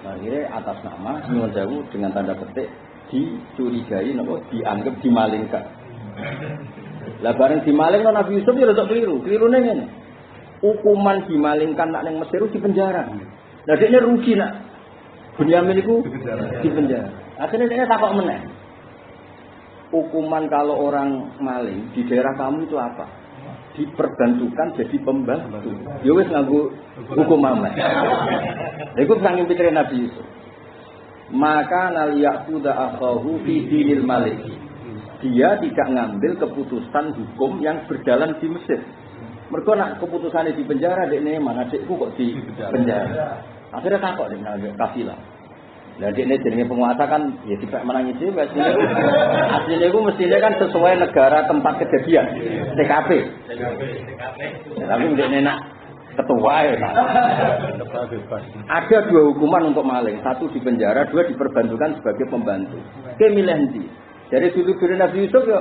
Akhirnya atas nama nyuwun sewu dengan tanda petik dicurigai napa dianggap dimalingkan. Lah bareng dimaling Nabi Yusuf ya rada keliru. Kelirune ngene. Hukuman dimalingkan nak ning Mesir di penjara. Lah dekne rugi nak. Bunyamin itu di penjara. Akhirnya dia takut meneh. Hukuman kalau orang maling di daerah kamu itu apa? Diperbantukan jadi pembantu. Ya wis nganggo hukum maling. Iku saking pikiran Nabi Yusuf. Maka naliyaquda akhahu fi dinil malik. Dia tidak ngambil keputusan hukum yang berjalan di Mesir. Mergo nak keputusannya di penjara dekne mana dekku kok di penjara. Akhirnya takut dengan kafilah. Nah, ini jenenge penguasa kan ya tidak menangis sih, aslinya itu mestinya kan sesuai negara tempat kejadian, TKP. Tapi udah nenak ketua ya. Ada dua hukuman untuk maling, satu di penjara, dua diperbantukan sebagai pembantu. Oke milih nanti. Dari dulu Nabi Yusuf ya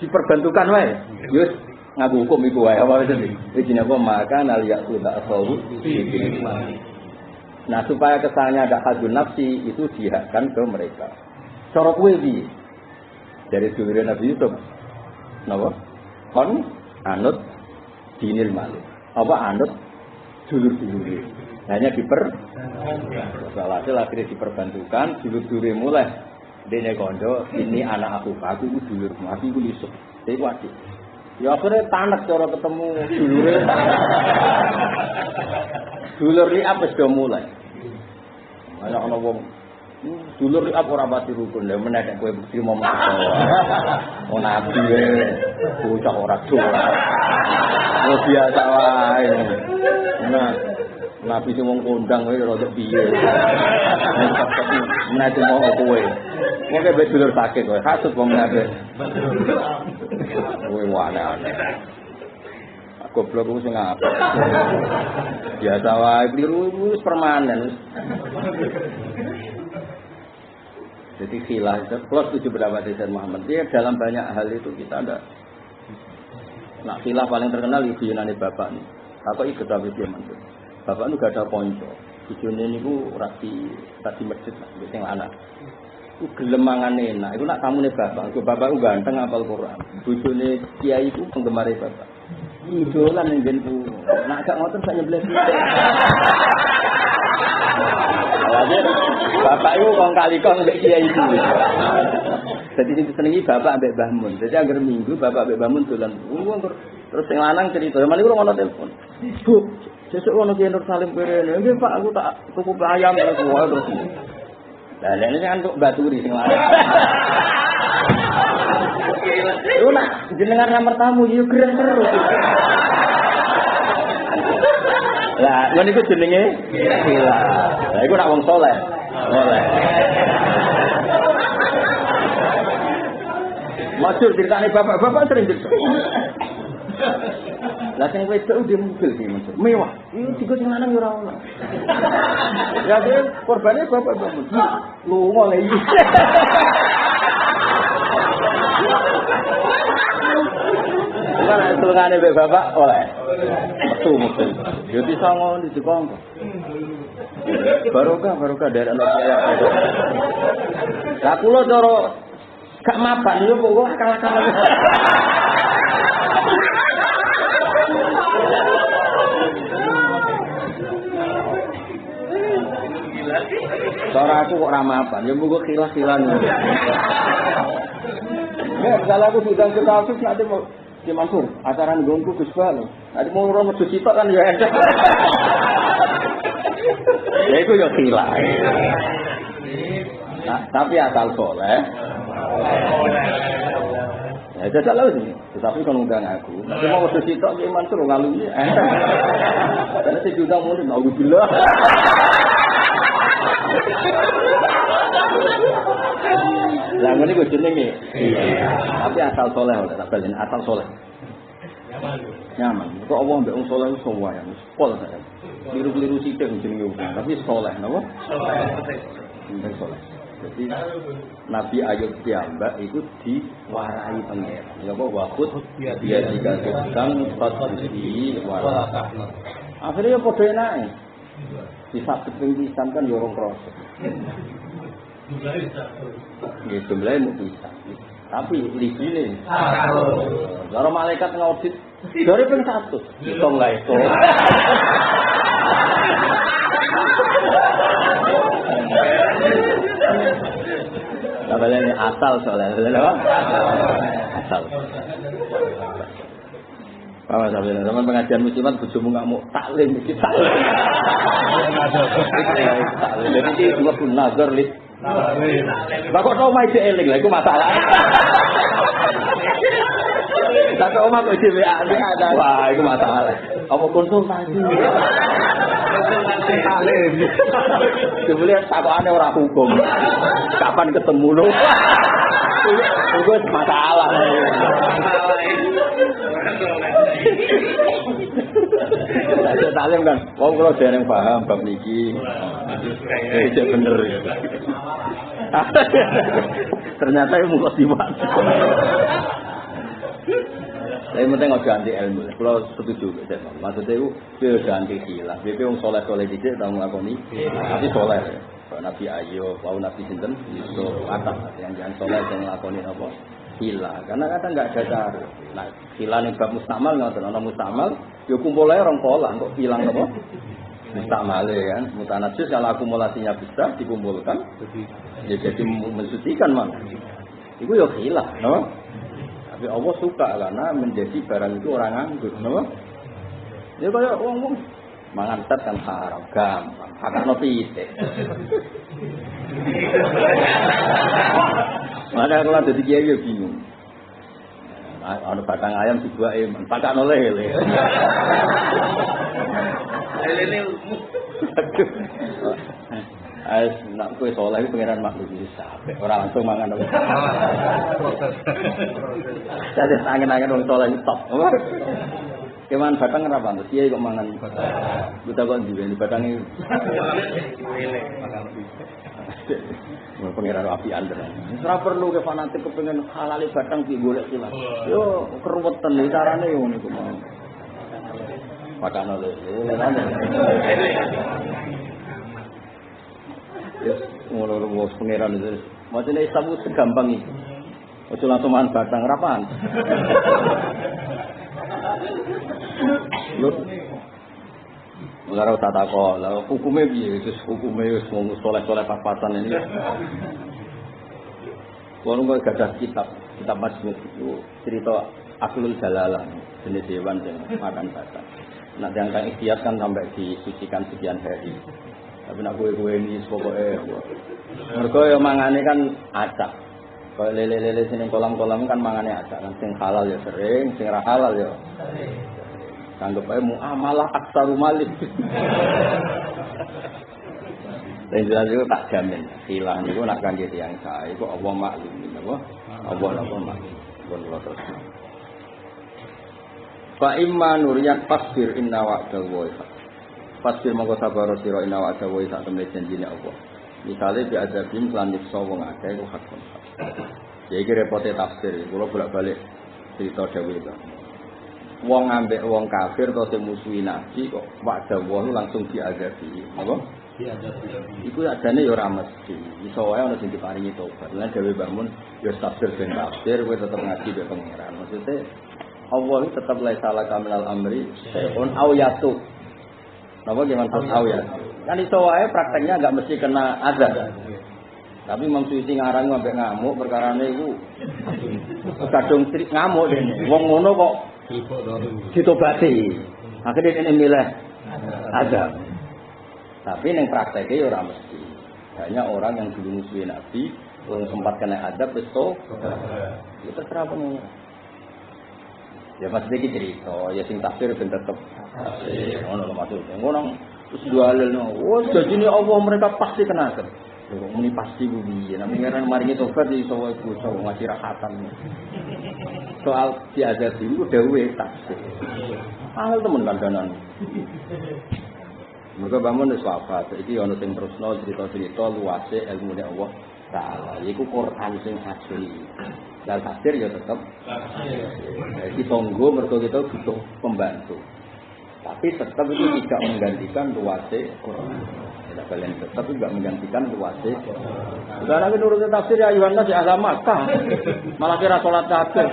diperbantukan wae. Yus ngaku hukum iku wae apa wis iki. Iki napa maka naliyak sudah asal. Nah supaya kesannya ada hadun nafsi itu dihakkan ke mereka. Cara kuwi piye? Dari dulu Nabi Yusuf. Napa? Kon anut dinil malik. Apa anut dulur-dulure. Hanya akhirnya diperbantukan, dulur-dulure mulai dene kondo ini anak aku itu dulurmu, aku iku Yusuf. Iku adik. Ya akhirnya tanek cara ketemu dulure. Dulur li apa sudah mulai. Ana wong dulur li apa ora pati rukun lha menek kowe bukti mau maso. Ono nabi bocah ora doa. Oh biasa wae. Nah, nabi sing wong kondang kowe rada piye. Menek mau kowe. Mengke be dulur sakit kowe kasut wong menek. Kowe wana-wana. Goblok ku sing apa? Biasa wae kliru wis permanen. Jadi khilaf plus 7 pendapat Sayyid Muhammad. Dia dalam banyak hal itu kita ada. Nah khilaf paling terkenal ibu Yunani bapak nih. Apa ikut habis dia mantu. Bapak itu gak ada ponco. Bujone niku rasi masjid lah, sing lanang. Ku gelem mangane enak. Iku nak tamune bapak. Bapak ku ganteng hafal Quran. Bujone kiai ku penggemare bapak. Idolan yang genpu, nak gak ngotot saya nyebelah sih. Bapak itu kong kali kong mbek kiai itu. Jadi sing senengi bapak mbek Mbah Mun. Jadi agar minggu bapak mbek Mbah Mun dolan. Terus sing lanang cerita, "Mali kula ngono telepon." Bu, sesuk ono Ki Nur Salim kene. Nggih Pak, aku tak tuku ayam terus wae terus. Lah ini kan untuk baturi sing lanang. Lu nak jenengan nomor tamu yo keren terus. Lah, ngono iku jenenge khilaf. Lah iku nak wong saleh. Saleh. Masyhur ceritane bapak sering cerita. Lah sing wedok di mobil sih masyhur. Mewah. Iku digo sing lanang yo ora ono. Ya dia korbane bapak. Lunga lha iki. Mana tulangane mbek bapak oleh. Metu metu. Yo bisa ngono dikongko. Barokah dari anak saya. Lah kula cara gak mapan yo kok akal-akalan. kok ramapan, ya mugo khilah-khilan. Ya, kalau aku sudah ke kasus nanti mau di Mansur, acara nggongku Gus Bal. Nanti mau rono Sitok kan ya ada. Ya itu ya khilah. Nah, tapi asal soleh. Ya jajak lah sini. Tetapi kalau undang aku, nanti mau Gus Sitok di Mansur ngalungi. Karena saya juga mau alhamdulillah. Lah ngene kok jenenge. Tapi asal soleh ora tak balen asal soleh. Nyaman. Kok Allah mbek wong soleh iso wae. Pol ta. Liru-liru sithik jenenge wong, tapi soleh napa? Soleh. Jadi Nabi Ayub piyambak itu diwarai pangeran. Ya apa wakut dia dikasihkan fatih warata. Akhirnya padha enake. Bisa kepingsan kan yo rong krasa. Ya jumlahnya mau bisa, tapi ligine. Kalau malaikat ngaudit dari ping 100, hitung lah itu. Kalau ini asal soalnya, asal. Apa sampeyan zaman pengajian muslimat bojomu nggak mau taklim iki taklim. Jadi iki dua pun nazar lit. Lah kok omah iki eling lha iku masalah. Tak omah kok dhewe ada. Wah, iku masalah. Apa konsultasi? Taklim. Sebenarnya takokane ora hukum. Kapan ketemu lo? Itu masalah. Saya taklim kan, wong kula dereng paham bab niki. Iki bener ya. Ternyata ilmu kok diwat. Saya penting aja anti ilmu. Kalau setuju, maksudnya itu dia ganti hilang. Dia wong soleh-soleh dicek tahu ngakoni, tapi soleh. Nabi Ayub, wau Nabi Sinten, itu atas yang jangan soleh yang ngakoni apa hilang. Karena kadang nggak ada cara. Nah, hilang yang bab mustamal nggak ada. Orang mustamal, ya kumpulnya orang pola, kok hilang apa? Mustamal ya kan. Mutanajis kalau akumulasinya bisa dikumpulkan, ya jadi mensucikan mana? Itu ya hilang, no? Tapi Allah suka karena menjadi barang itu orang nganggur, no? Ya kayak ngomong mangan tet kan haram, gampang. Hakakno pitik. Mana kalau jadi kiai ya bingung. Ada batang ayam dibuat pakakno lele. Lele nak kue soleh itu pengiran makhluk bisa, orang langsung mangan. Jadi angin-angin orang soleh itu top. Keman batang kenapa? Dia kok mangan. Kita kok juga di batang ini. Pengiran api anda. Serah perlu ke fanatik kepengen halal batang di golek silat. Yo keruwetan nih caranya yo nih kemana. Pakai nol. Yes, ngurus pengiran itu. Maksudnya Islam itu segampang itu. Ojo langsung makan batang rapan. Lu, nggak usah takut. Lalu hukumnya biar itu hukumnya semua soleh-soleh pas-pasan ini. Kalau nggak ada kitab Majmud itu cerita Aklul Jalalah jenis hewan yang makan batang. Nah, yang kan ikhtiar kan sampai disucikan sekian hari. Tapi nak kue ini pokoknya, mereka yang mangane kan acak. Kalau lele-lele sini kolam-kolam kan mangane acak. Kan sing halal ya sering, sing ra halal ya. Anggap aja muamalah aksaru malik. Dan jelas itu tak jamin. Hilang itu nak kan jadi yang saya. Itu Allah maklum, apa? Allah maklum. Allah terus. Fa imma nuriyat fasbir inna wa'dallahi. Fasbir mongko sabar sira inna wa'dallahi sak temne janjine Allah. Misale bi azabim lan nyiksa wong akeh iku hakon. Ya iki repote tafsir. Kula bolak-balik cerita dhewe iki. Wong ambek wong kafir to sing musuhi nabi kok wa'dallahi langsung diazabi. Apa? Diazabi. Iku adane ya ora mesti. Iso wae ana sing diparingi tobat. Lan dhewe bangun ya tafsir ben tafsir kowe tetep ngaji be pangeran. Maksudnya Allah itu tetap laisala kamilal amri sayun awyatu. Napa gimana awya? Kan iso wae prakteknya enggak mesti kena azab. Tapi Imam Suyuti ngarang ambek ngamuk perkarane iku kadung ngamuk dene. Wong ngono kok ditobati. Akhirnya dene milih azab. Tapi ning prakteke ya ora mesti. Banyak orang yang dulu musuhin Nabi, sempat kena azab wis to. Ya terserah pengen. Ya maksudnya iki cerita, ya sing tafsir ben tetep. Ngono lho maksudnya. Ngono terus dualno. Oh, janjine Allah mereka pasti kena azab. Muni pasti bumi, namanya orang maringi tobat di soal kuso ngasih rahatan. Soal diazab itu dewe tafsir. Hal temen kandanan. Mereka bangun di wafat. Iki ono sing terusno cerita-cerita luase ilmu Allah Taala. Iku Quran sing asli. Dan tafsir ya tetap. Jadi tonggo mergo kita butuh pembantu. Tapi tetap itu tidak menggantikan luase Quran. Kalian tetap juga menggantikan luase. Sekarang menurut tafsir ya Yohanes ya ahli Makkah. Malah kira salat kafir.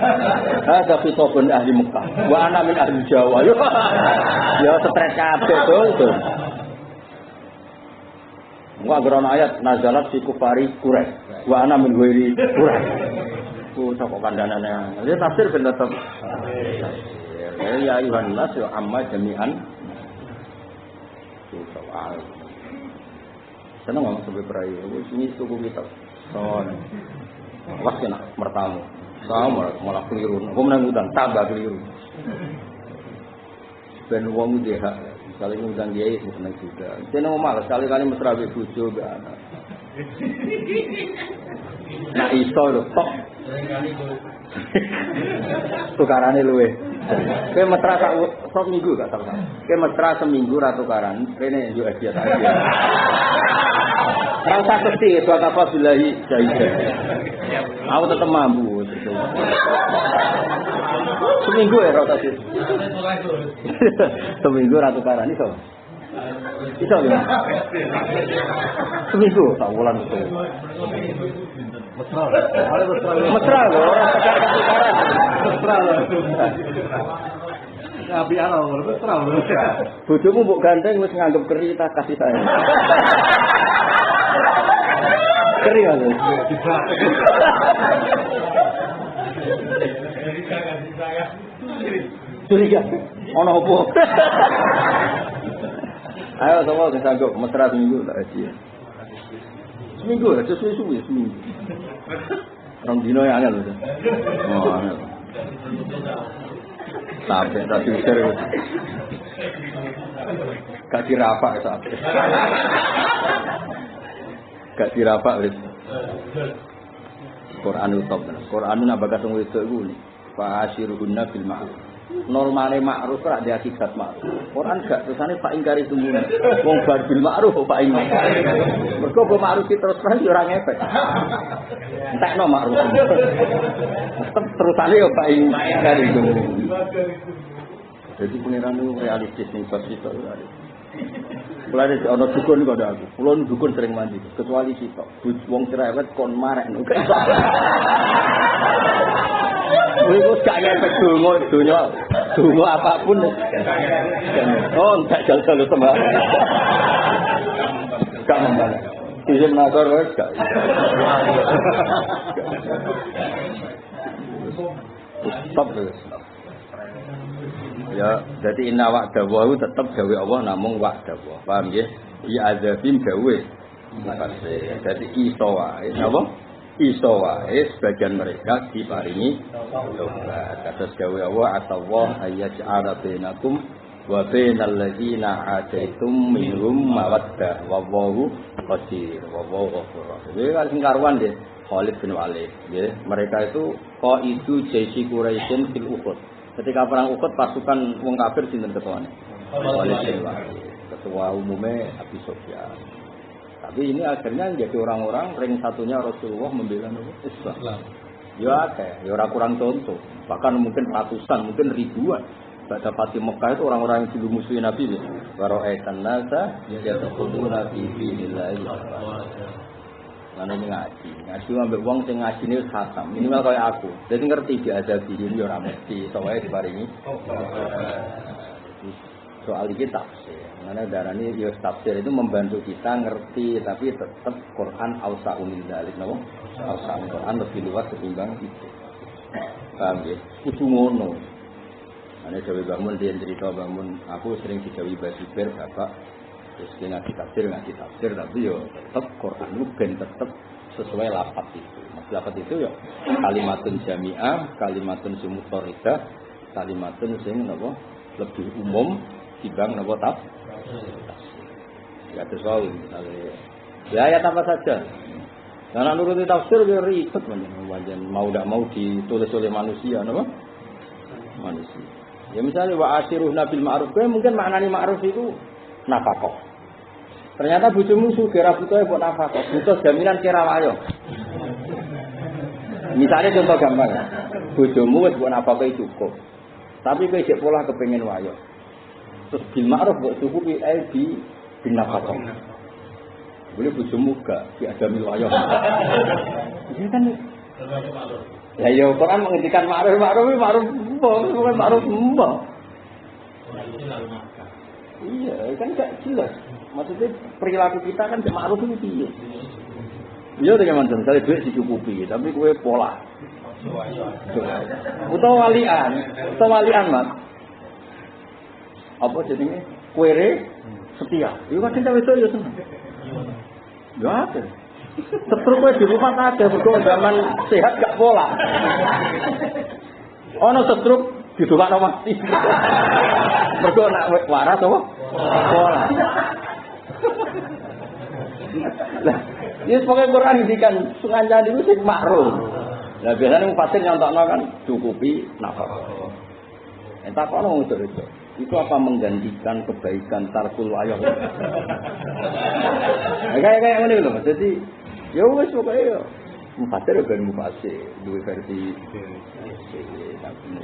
Ada fitobun ahli Makkah. Wa ana min ahli Jawa. Ya stres kabeh to. Enggak gerono ayat nazalat fi kufari Quraisy. Wa ana min ghairi Quraisy. Ku sapa kandanane. Ya tafsir ben tetep. Ya Yohanes ya amma jami'an. Soal seneng ngomong sampai perai, ini suku kita. Soalnya, waktu nak mertamu, sama malah keliru. Aku menang udang, tambah keliru. Ben wong dia, sekali udang dia itu seneng juga. Dia mau malas sekali-kali mesra bebujo be anak. Nah iso lho, tok. Tukarane luwe. Kowe mesra sak minggu gak tau. Kowe mesra seminggu ra tukaran, rene yo hadiah aja. Rasa kesti itu apa billahi jahil. Aku tetap mampu. Seminggu ya rotasi. Seminggu ratu karan iso. Iso ya. Seminggu tak wulan itu. Mesra lho, orang sekarang ratu karan. Mesra lho. Ngapi ana lho, mesra lho. Bojomu mbok ganteng wis nganggep keri tak kasih saya. Keri lho. Curiga. Ono opo? Ayo sama sing sanggup mesra seminggu tak aji. Seminggu aja suwe-suwe seminggu. Rong dino ya angel lho. Oh, angel. Sampai tadi usir. Gak dirapak sampai. Gak dirapak wis. Quran utop. Quran nak bagas wong wedok iku ni. Fa asyiruhunna bil ma'ruf. Normale ma'ruf ora ada hakikat ma'ruf. Quran gak terusane Pak ingkari sungguh. Wong bar bil ma'ruf Pak ingkari. Mergo kok ma'ruf terus kan yo ora ngepek. Entekno ma'ruf. Terusane yo Pak ingkari sungguh. Jadi pengiran itu realistis nih pas itu. Mulai dari ono dukun kok ada aku. Pulau dukun sering mandi, kecuali kita. Wong cerewet kon marek nih. Wih, gak ngepek dungo apapun. Oh, enggak jalan-jalan sama. Gak membalik. Izin nasor wes gak. Stop terus. Ya, jadi inna wa'dawahu tetap gawe Allah namung wa'dawahu. Paham ya? Ya azabim gawe. Makasih. Jadi iso wae. Napa? Iso wae sebagian mereka diparingi tobat. Kados gawe Allah atawah ayyaj'ala bainakum wa bainal ladzina ataitum minhum mawaddah wallahu qadir wallahu ghafurur rahim. Iki kan sing karuan nggih Khalid bin Walid nggih. Mereka itu qaidu jaisi Quraisyin fil Uhud. Ketika perang Uhud pasukan wong kafir sinten ketuane? Khalid bin Walid. Ketua umumnya Abi Sufyan. Tapi ini akhirnya jadi orang-orang ring satunya Rasulullah membela Islam. Ya akeh, ya ora kurang contoh. Bahkan mungkin ratusan, mungkin ribuan. Pada Fatih Mekah itu orang-orang yang dulu musuhin Nabi ya. Waro'aitan nasa yadkhuluna fi dinillahi. Lan ini ngaji ambek wong sing ngajine khatam. Minimal kaya aku. Jadi ngerti diazabi ini ora mesti sowae diparingi. soal iki tafsir. Karena darani yo tafsir itu membantu kita ngerti tapi tetap Quran ausa min dzalik napa? Ausa Quran lebih luas ketimbang itu. Paham ya? Kudu ngono. Ane dewe bangun dia cerita bangun aku sering digawi basibir bapak terus ngaji tafsir tapi yo tetap Quran itu ben tetap sesuai lafaz itu. Maksud lafaz itu yo kalimatun jami'ah, kalimatun sumutoridah, kalimatun sing napa lebih umum dibanding napa tafsir. Ya sesuai misalnya. Ya ayat apa saja. Karena nuruti tafsir dia ribet banyak. Mau tidak mau ditulis oleh manusia, napa? Manusia. Ya misalnya wa asyiruh nabil ma'ruf, mungkin maknanya ma'ruf itu nafkah. Ternyata bojomu sugih ra butuh buat nafkah, butuh jaminan kira wayo. Misalnya contoh gampang. Bojomu wis buat nafkah cukup. Tapi kowe jek pola kepengin wayo. Terus bil ma'ruf kok cukupi di binafkah. Boleh bojomu gak diadami wayo. Ini kan ya ya Quran menghentikan ma'ruf bukan ma'ruf mbah. Iya, kan gak jelas. Maksudnya perilaku kita kan ma'ruf itu piye? Iya dengan mantan kali duit dicukupi, tapi kowe pola. Utawa walian, Mas. Apa jenenge? Kuere setia. Iku kan cinta wedok ya seneng. Ya ada. Setruk kowe di rumah ada mergo zaman sehat gak pola. Ono setruk didongakno mati. Mergo nak waras apa? Pola. Lah, ya pokoknya Quran ngendikan sungan itu sing makruh. Lah biasane mufassir nyontokno kan cukupi nafkah. Entar kono ngono itu. Itu apa menggantikan kebaikan tarkul wayoh. Kayak ngene lho, jadi ya wis pokoke ya mufassir ben mufassir duwe versi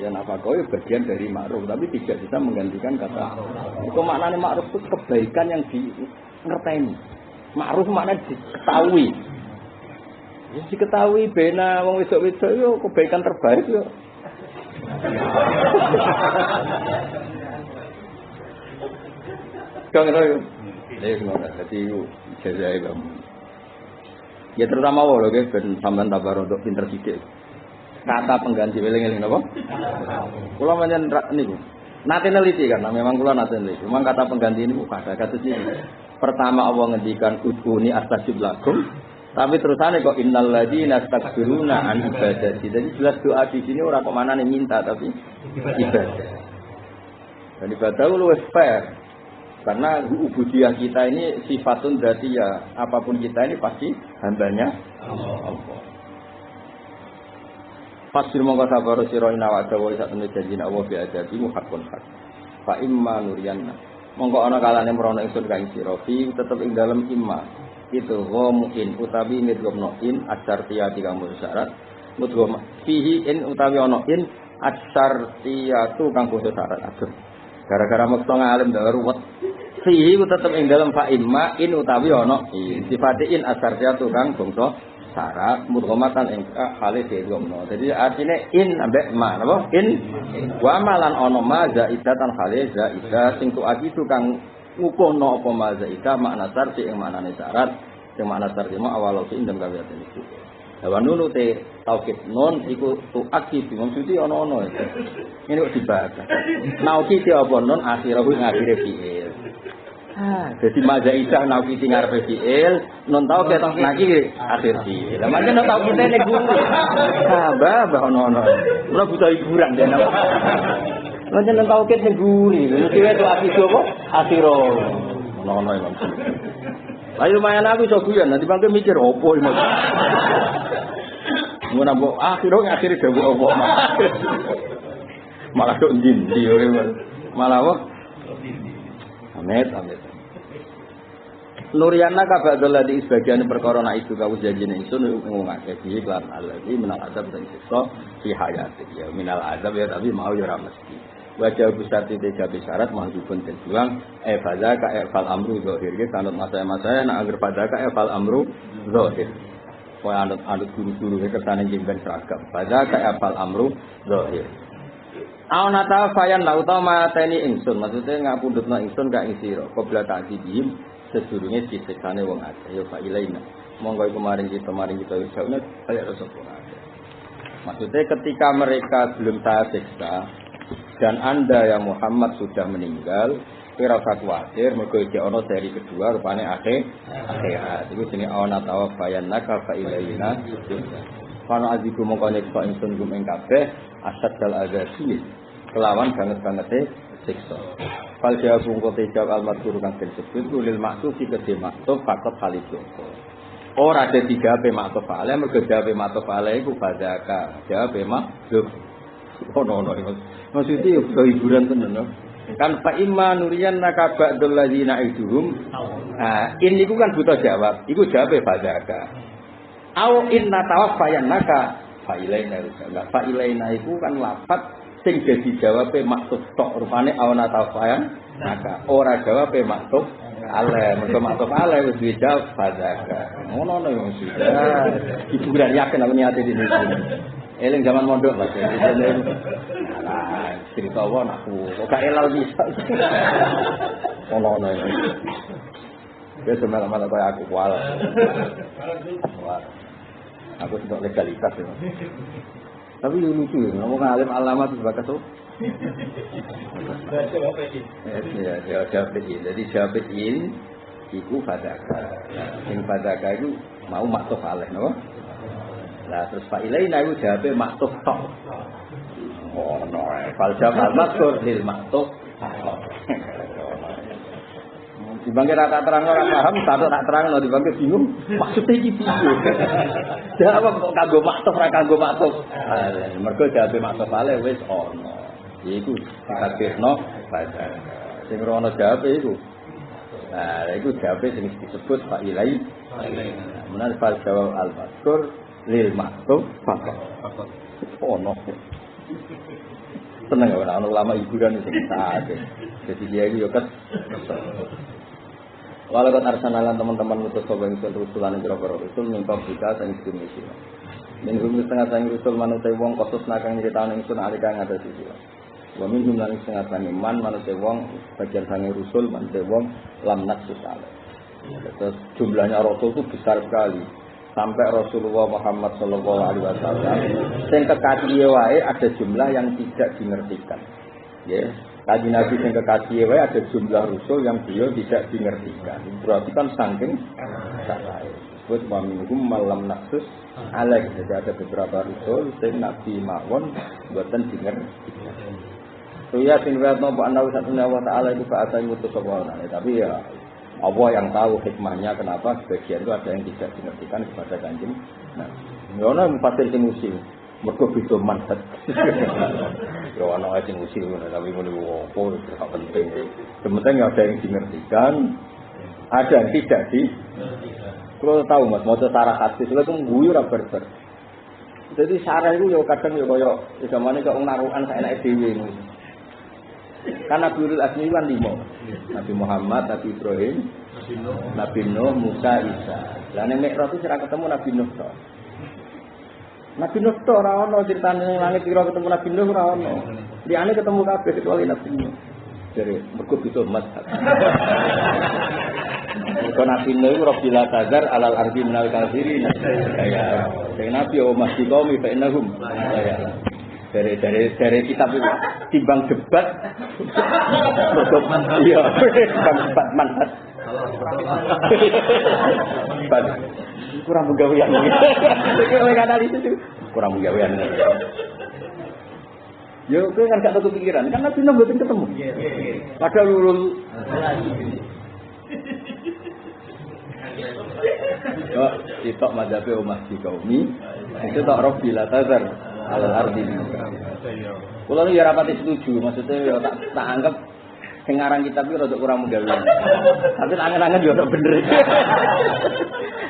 ya nafkah itu bagian dari ma'ruf tapi tidak bisa menggantikan kata. Itu maknanya ma'ruf itu kebaikan yang dingerteni. Ma'ruf maknanya diketahui. Ya diketahui bena wong wedok-wedok yo kebaikan terbaik yo. Kang Roy. Semoga jadi jazae kamu. Ya terutama lho guys ben sampean tabar untuk pinter sithik. Kata pengganti eling-eling napa? Kula pancen niku. Nate neliti kan, memang kula nate neliti. Memang kata pengganti ini kata ini. Pertama Allah ngendikan udhuni astajib lakum, tapi terusane kok innal ladzina astakbiruna an ibadati. Jadi jelas doa di sini ora kok manane minta tapi ibadah. Dan ibadah luwes fair. Karena ubudiyah kita ini sifatun dzatiyah, apapun kita ini pasti hambanya Allah. Fasir mongko sabar sira ina wa dawa sak temne janji Allah bi adabi hakun hak. Fa imma nuriyanna. Mongko ana kalane merono ingsun ka ing sira fi tetep ing dalem imma. Itu ghamuin utawi nidgomno in asyartiyati kang syarat. Mudgham fihi in utawi ana in asyartiyatu kang syarat atur. Gara-gara meksa ngalim ndak ruwet. Fihi tetep ing dalem fa imma in utawi ana in. Sifate in asyartiyatu kang syarat mudghamatan ing hale digomno. Jadi artinya in ambek ma napa? In wa malan ana ma zaidatan hale zaidah sing tuaki kang ngukuhno apa ma zaidah makna syarti ing maknane syarat sing makna syarti ma awal sing ndem gawe ati iki. Wa nunu te taukid non iku tuaki maksudé ana-ana. Ini kok dibaca. Nauki te apa non akhirahu ngakhire fi'il. Jadi mazaidah nauki sing ngarepe fi'il, non tau ketok lagi akhir fi'il. Lah macam non tau kita nek guru. Bah ono-ono. Ora butuh hiburan den. Macam non tau kita nek guru. Mesti itu akhir apa? Akhiro. Ono-ono emang. Ayo lumayan aku iso guyon, nanti bangke mikir opo iki. Ngono mbok akhiro ngakhire dewe opo. Malah kok ndi malah apa? Amit. Nuriana kabadul ladhi sebagian perkara nak itu kau janjine ingsun ngomongake iki lan alladzi minal azab dan siksa fi hayati ya minal azab ya tapi mau ya ora mesti wajah besar titik syarat mahjubun terjuang fadzaka fal amru zahir ge kanut masa-masa nak agar fadzaka fal amru zahir kowe anut guru-guru kersane jemben seragam fadzaka fal amru zahir Ana ta fayan la utama teni ingsun, maksude ngapundhutna ingsun ka ing sira, qabla ta'dibihim sedurunge disiksane wong akeh. Ya fa ilaina. Monggo iku maring kita wisane kaya Rasulullah. Maksudnya ketika mereka belum saya siksa dan Anda ya Muhammad sudah meninggal, kira khawatir mergo iki ana seri kedua rupane akhirat. Iku jenenge ana tawafayanaka fa ilaina. Kana aziku mongko nyekso ingsun gum ing kabeh asad dal azabi. Kelawan banget-bangete siksa. Fal jawab mongko tejawab al-madhkur kang disebut ulil maksud iki kedhe maksud fakot halijo. Ora ada 3 pe maksud fa'ala mergo jawabe maksud fa'ala iku badaka. Jawabe maksud ono maksudnya yo hiburan tenan. Kan fa imma nuriyan naka ba'dul ladzina iduhum. Ini ku kan butuh jawab. Iku jawabe badaka. Au inna tawaffayannaka fa ilaina rusala. Fa ilaina iku kan lafat sing dadi jawabe maksud tok rupane awana tawafayan naka ora jawabe maksud ale mergo maksud ale wis dijawab badaka ngono yo sudah hiburan yakin aku niate di sini eling zaman mondok Mas nah cerita wae aku kok gak elal bisa ngono yo wis malah kaya aku kual aku sudah legalitas ya. Tapi lucu ya, ngomong alim alamat sebagai tuh. Ya, Syafi'in. Jadi Syafi'in itu fadaka. Yang fadaka itu mau maktuf alaih, no? Nah, terus fa'ilaina itu jawabnya maktuf tok. Oh, no. Falsafah al-maksur lil maktuf tok. Dibangkit tak terang orang paham, tak terang no dibangkit bingung. Maksudnya gitu. Jawab kok kanggo maktuf ra kanggo maktuf. Mergo jawabe maktuf ale wis ono. Iku dikabirno baca. Sing rono jawabe iku. Nah, iku jawabe sing disebut fa'ilai. Menawa fal jawab al-mazkur lil maktuf faqat. Ono. Seneng ora ono ulama hiburan sing saat. Jadi dia iki yo ket. Walau kan arsanalan teman-teman mutus sobat ingsun rusulan yang kira-kira rusul minta berita sang Indonesia. Minhum setengah sang rusul manusia wong kosus nakang nyeritaan ingsun alika yang ada sisi. Wa minhum lan setengah sang iman manusia wong bagian sang rusul manusia wong lam naksus ale. Terus jumlahnya rasul itu besar sekali. Sampai Rasulullah Muhammad sallallahu alaihi wasallam sing kekasih wae ada jumlah yang tidak dimengertikan. Ya. Kaji Nabi yang kekasih wae ada jumlah rusul yang beliau tidak dimengertikan. Berarti kan saking salah. Buat minhum malam naksus alaih. Jadi ada beberapa rusul yang Nabi mawon buatan dimengertikan. So ya tinggal nopo anda usahanya Allah Taala itu keadaan mutus sebuah. Tapi ya Allah yang tahu hikmahnya kenapa sebagian itu ada yang tidak dimengertikan kepada kanjeng. Nah, ngono mufassir sing usil. Mergo bisa manfaat. Ya ana sing usil tapi muni opo gak penting. Sementing ada yang dimengertikan, ada yang tidak dimengertikan. Kalau tahu Mas, maca sarah hadis lha kok guyu ora berber. Jadi sarah itu ya kadang ya kaya zamane kok narukan saenake dhewe ngono. Karena Nabiul Azmi kan 5. Nabi Muhammad, Nabi Ibrahim, Nabi Nuh, Musa, Isa. Lah nek Mi'raj itu ora ketemu Nabi Nuh tok. Nabi Nuh tok ora ono critane ning langit kira ketemu Nabi Nuh ora ono. Liyane ketemu kabeh kecuali Nabi Nuh. Jadi mergo bisa mazhab. Kalau Nabi Nuh Rabbil Tazar alal ardi minal kafirin. Ya, sing Nabi o masih kaum fa innahum. Ya. Dari kitab itu timbang debat. Iya, debat manfaat. Kurang penggawean. Oleh analisis itu kurang penggawean. Yo, kowe kan gak tahu pikiran, kan Nabi Nuh mboten ketemu. Padahal ulul. Yo, sitok madhabe omah di kaumi. Itu tak Rabbil Tazar al-ardi. Kulo ya rapati setuju, maksudnya ya tak anggap sing aran kitab iki rada kurang menggawean. Tapi angen-angen yo ora bener.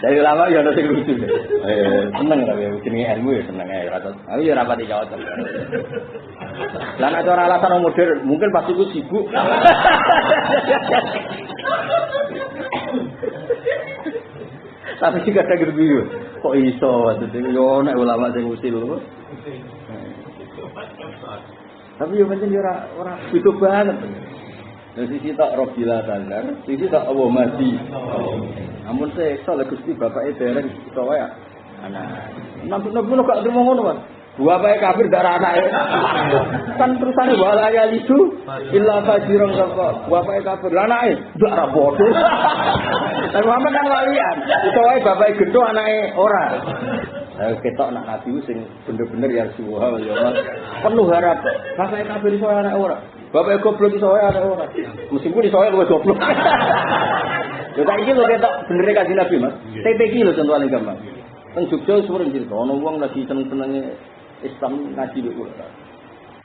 Dari lama ya ono sing lucu. Seneng tapi jenenge ilmu ya seneng ae rada. Aku ya rapati cocok. Lah nek ora alasan modern, mungkin pas iku sibuk. Tapi sih kadang gitu kok iso maksudnya yo nek ulama sing usil lho. Tapi yo pancen ora butuh banget. Dari sisi tak Robila Tandar, sisi tak Allah Madi. Namun saya lek Gusti bapake dereng kita wae anak. Nabi gak terima ngono, Mas. Bapake kafir darah anake. Kan terusane wala ya lidu illa fajiran kok. Bapake kafir lah anake ndak ra bodoh. Tapi Muhammad kan walian. Kita wae bapake gedho anake ora. Ketok nak nabi sing bener-bener ya Rasulullah ya penuh harap. Bapake kafir iso anake ora. Bapak goblok iso wae ana ora. Meskipun iso wae luwih goblok. Yo tak iki lho ketok benere Kanjeng Nabi, Mas. TPQ lho contohane gampang. Teng Jogja suwun cerita ana wong lagi seneng-senenge Islam ngaji lho kula.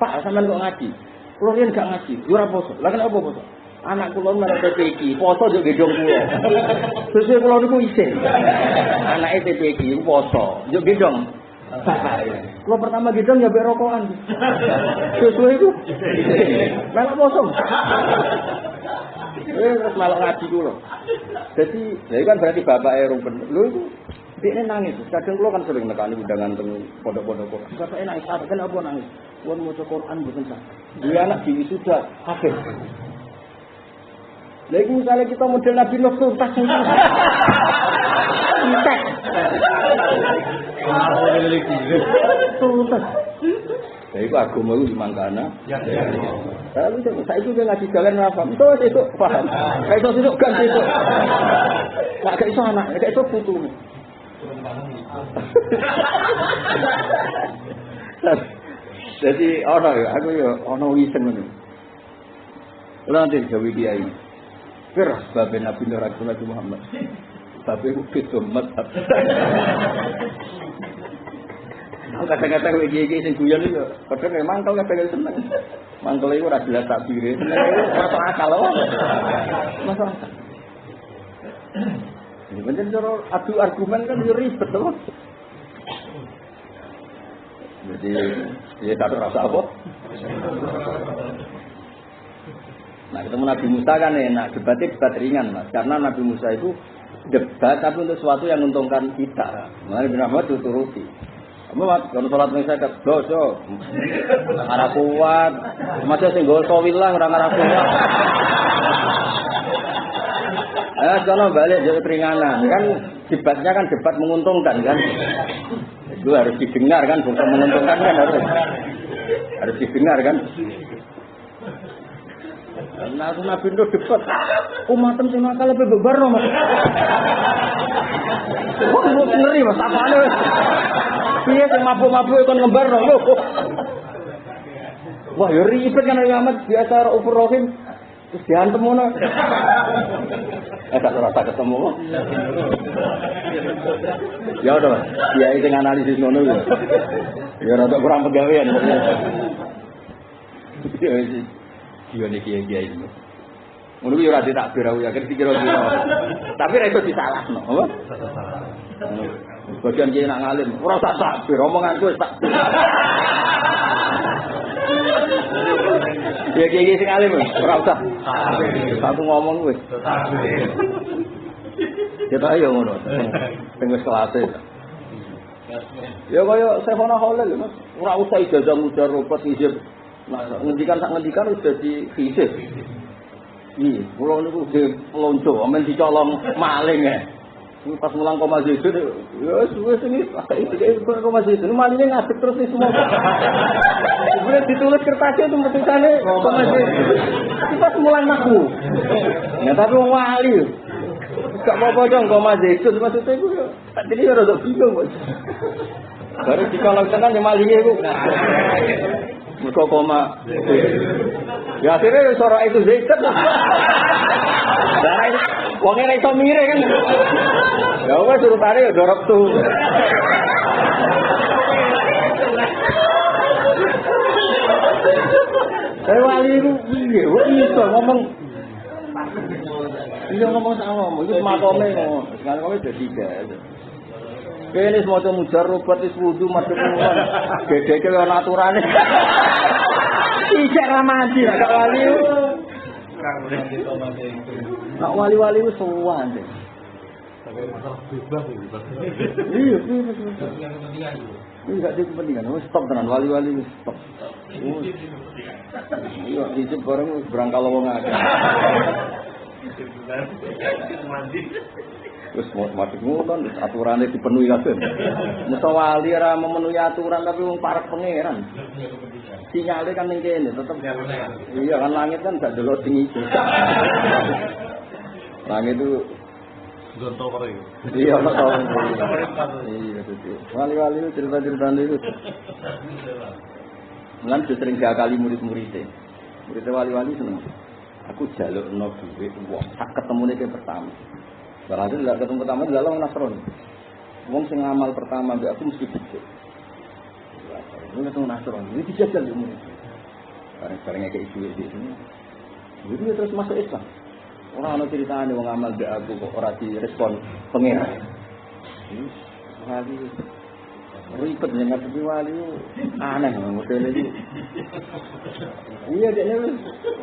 Pak, sampean kok ngaji? Kulo riyen gak ngaji, yo ora poso. Lah kenapa poso? Anak kula malah TPQ, poso yo gendong kula. Sesuk kula niku isih. Anake TPQ poso, yo gendong. Kalau pertama gedong ya berokokan. Sesuai itu. Malah kosong. Terus malah ngaji dulu. Jadi, ya kan berarti bapak rumpen. Lu itu dia nangis. Kadang lu kan sering nekani undangan teng pondok-pondok kok. Bapak nangis, kenapa nangis? Wong maca Quran mboten sah. Dia anak diri sudah kafir. Lagi misalnya kita model Nabi Nuh tuntas tuntas. Tuntas. Jadi agama itu dimangkana. Lalu saya itu ngaji jalan apa? Itu paham. Kayak itu kan itu. Kayak itu anak, kayak itu putu. Jadi orang ya, aku ya orang wiseng ini. Nanti jawab dia ini. Keras babe Nabi Nabi Muhammad. Babe itu mantap. Kata-kata wegi-wegi sing guyon itu, padahal memang kalau kata seneng. Mangkel itu ora jelas takbire. Masuk akal loh. Masuk akal. Ini bener cara adu argumen kan yo ribet loh. Jadi ya tak rasa apa. Nah, ketemu Nabi Musa kan enak, debatnya debat ringan, Mas. Karena Nabi Musa itu debat tapi untuk sesuatu yang menguntungkan kita. Makanya Nabi Muhammad turuti. Kamu kalau sholat mengisakat, dosa, arah kuat, masa sing nggo sawilah ora arah kuat. Kalau balik jadi keringanan, kan debatnya kan debat menguntungkan kan. Itu harus didengar kan, bukan menguntungkan kan harus didengar kan. Nah, aku Nabi Nuh debat, umatem sing nakal lebih bebar Mas. Wah, ngeri Mas, apane? Piye sing mabuk-mabuk kon ngembarno lho. Wah, ya ribet kan kiamat biasa Raufur Rahim. Terus diantem ngono. Tak rasa ketemu. Ya udah, Mas. Ya sing analisis ngono ya. Ya rada kurang pegawean. Dia ni kiai-kiai ini. Menurut yo ora ditakbir aku ya kira-kira. Tapi ra iso disalahno, apa? Bagian kiai nak ngalim, ora usah takbir, omonganku wis takbir. Ya kiai sing ngalim ora usah. Satu ngomong wis takbir. Ya ta yo ngono. Sing wis kelase. Ya kaya Sefona Holil Mas, ora usah ijazah mujarrabah izin. Nah, ngendikan sudah di fisik. Iya, kula niku pelonco, amen dicolong maling ya. Pas mulang koma zidun, ya wis ini iki koma zidun malinge ngadeg terus semua. Sebenarnya ditulis kertasnya itu tulisannya koma zidun. Pas mulang maku. Ya tapi wong wali. Gak apa-apa dong koma zidun maksudnya iku ya. Tadi ya rada bingung, Mas. Baru dicolong tenan ya malinge iku. Mereka koma. Ya akhirnya suara itu zikir. Nah, wongnya iso mire kan. Ya wes suruh tari ya dorok tuh. Saya wali itu piye? Kok iso ngomong. Iya ngomong sama ngomong, itu makome ngomong. Sekarang kami ada 3. Kene semoga mujarrabat wis wudu madhep ngono. Gedeke ana aturane. Iki ra mandi gak wali. Nak wali-wali wis sowan deh. Iya, Ini gak ada kepentingan, stop tenan wali-wali stop. Iya, dicip bareng berangkal wong akeh. Terus masuk ngono aturannya dipenuhi kabeh. Mesti wali ora memenuhi aturan tapi wong parek pangeran. Sinyale kan ning kene tetep. Iya kan langit kan gak delok sing iki. Langit itu gonto karo iki. Iya, betul. Iya, betul. Wali-wali itu cerita-cerita itu. Lan sering diakali murid-muridnya. Muridnya wali-wali seneng. Aku jaluk no duit wong sak ketemune ke pertama. Berarti tidak ketemu pertama dalam Nasrani. Wong sing ngamal pertama mbek aku mesti dicek. Ini ketemu Nasrani, ini dijajal di umur. Bareng-barengnya kayak duit di sini. Jadi terus masuk Islam. Orang ana ceritane wong ngamal mbek aku kok ora direspon pengen. Wali ribet yang ngadepi wali aneh model iki. Iya dekne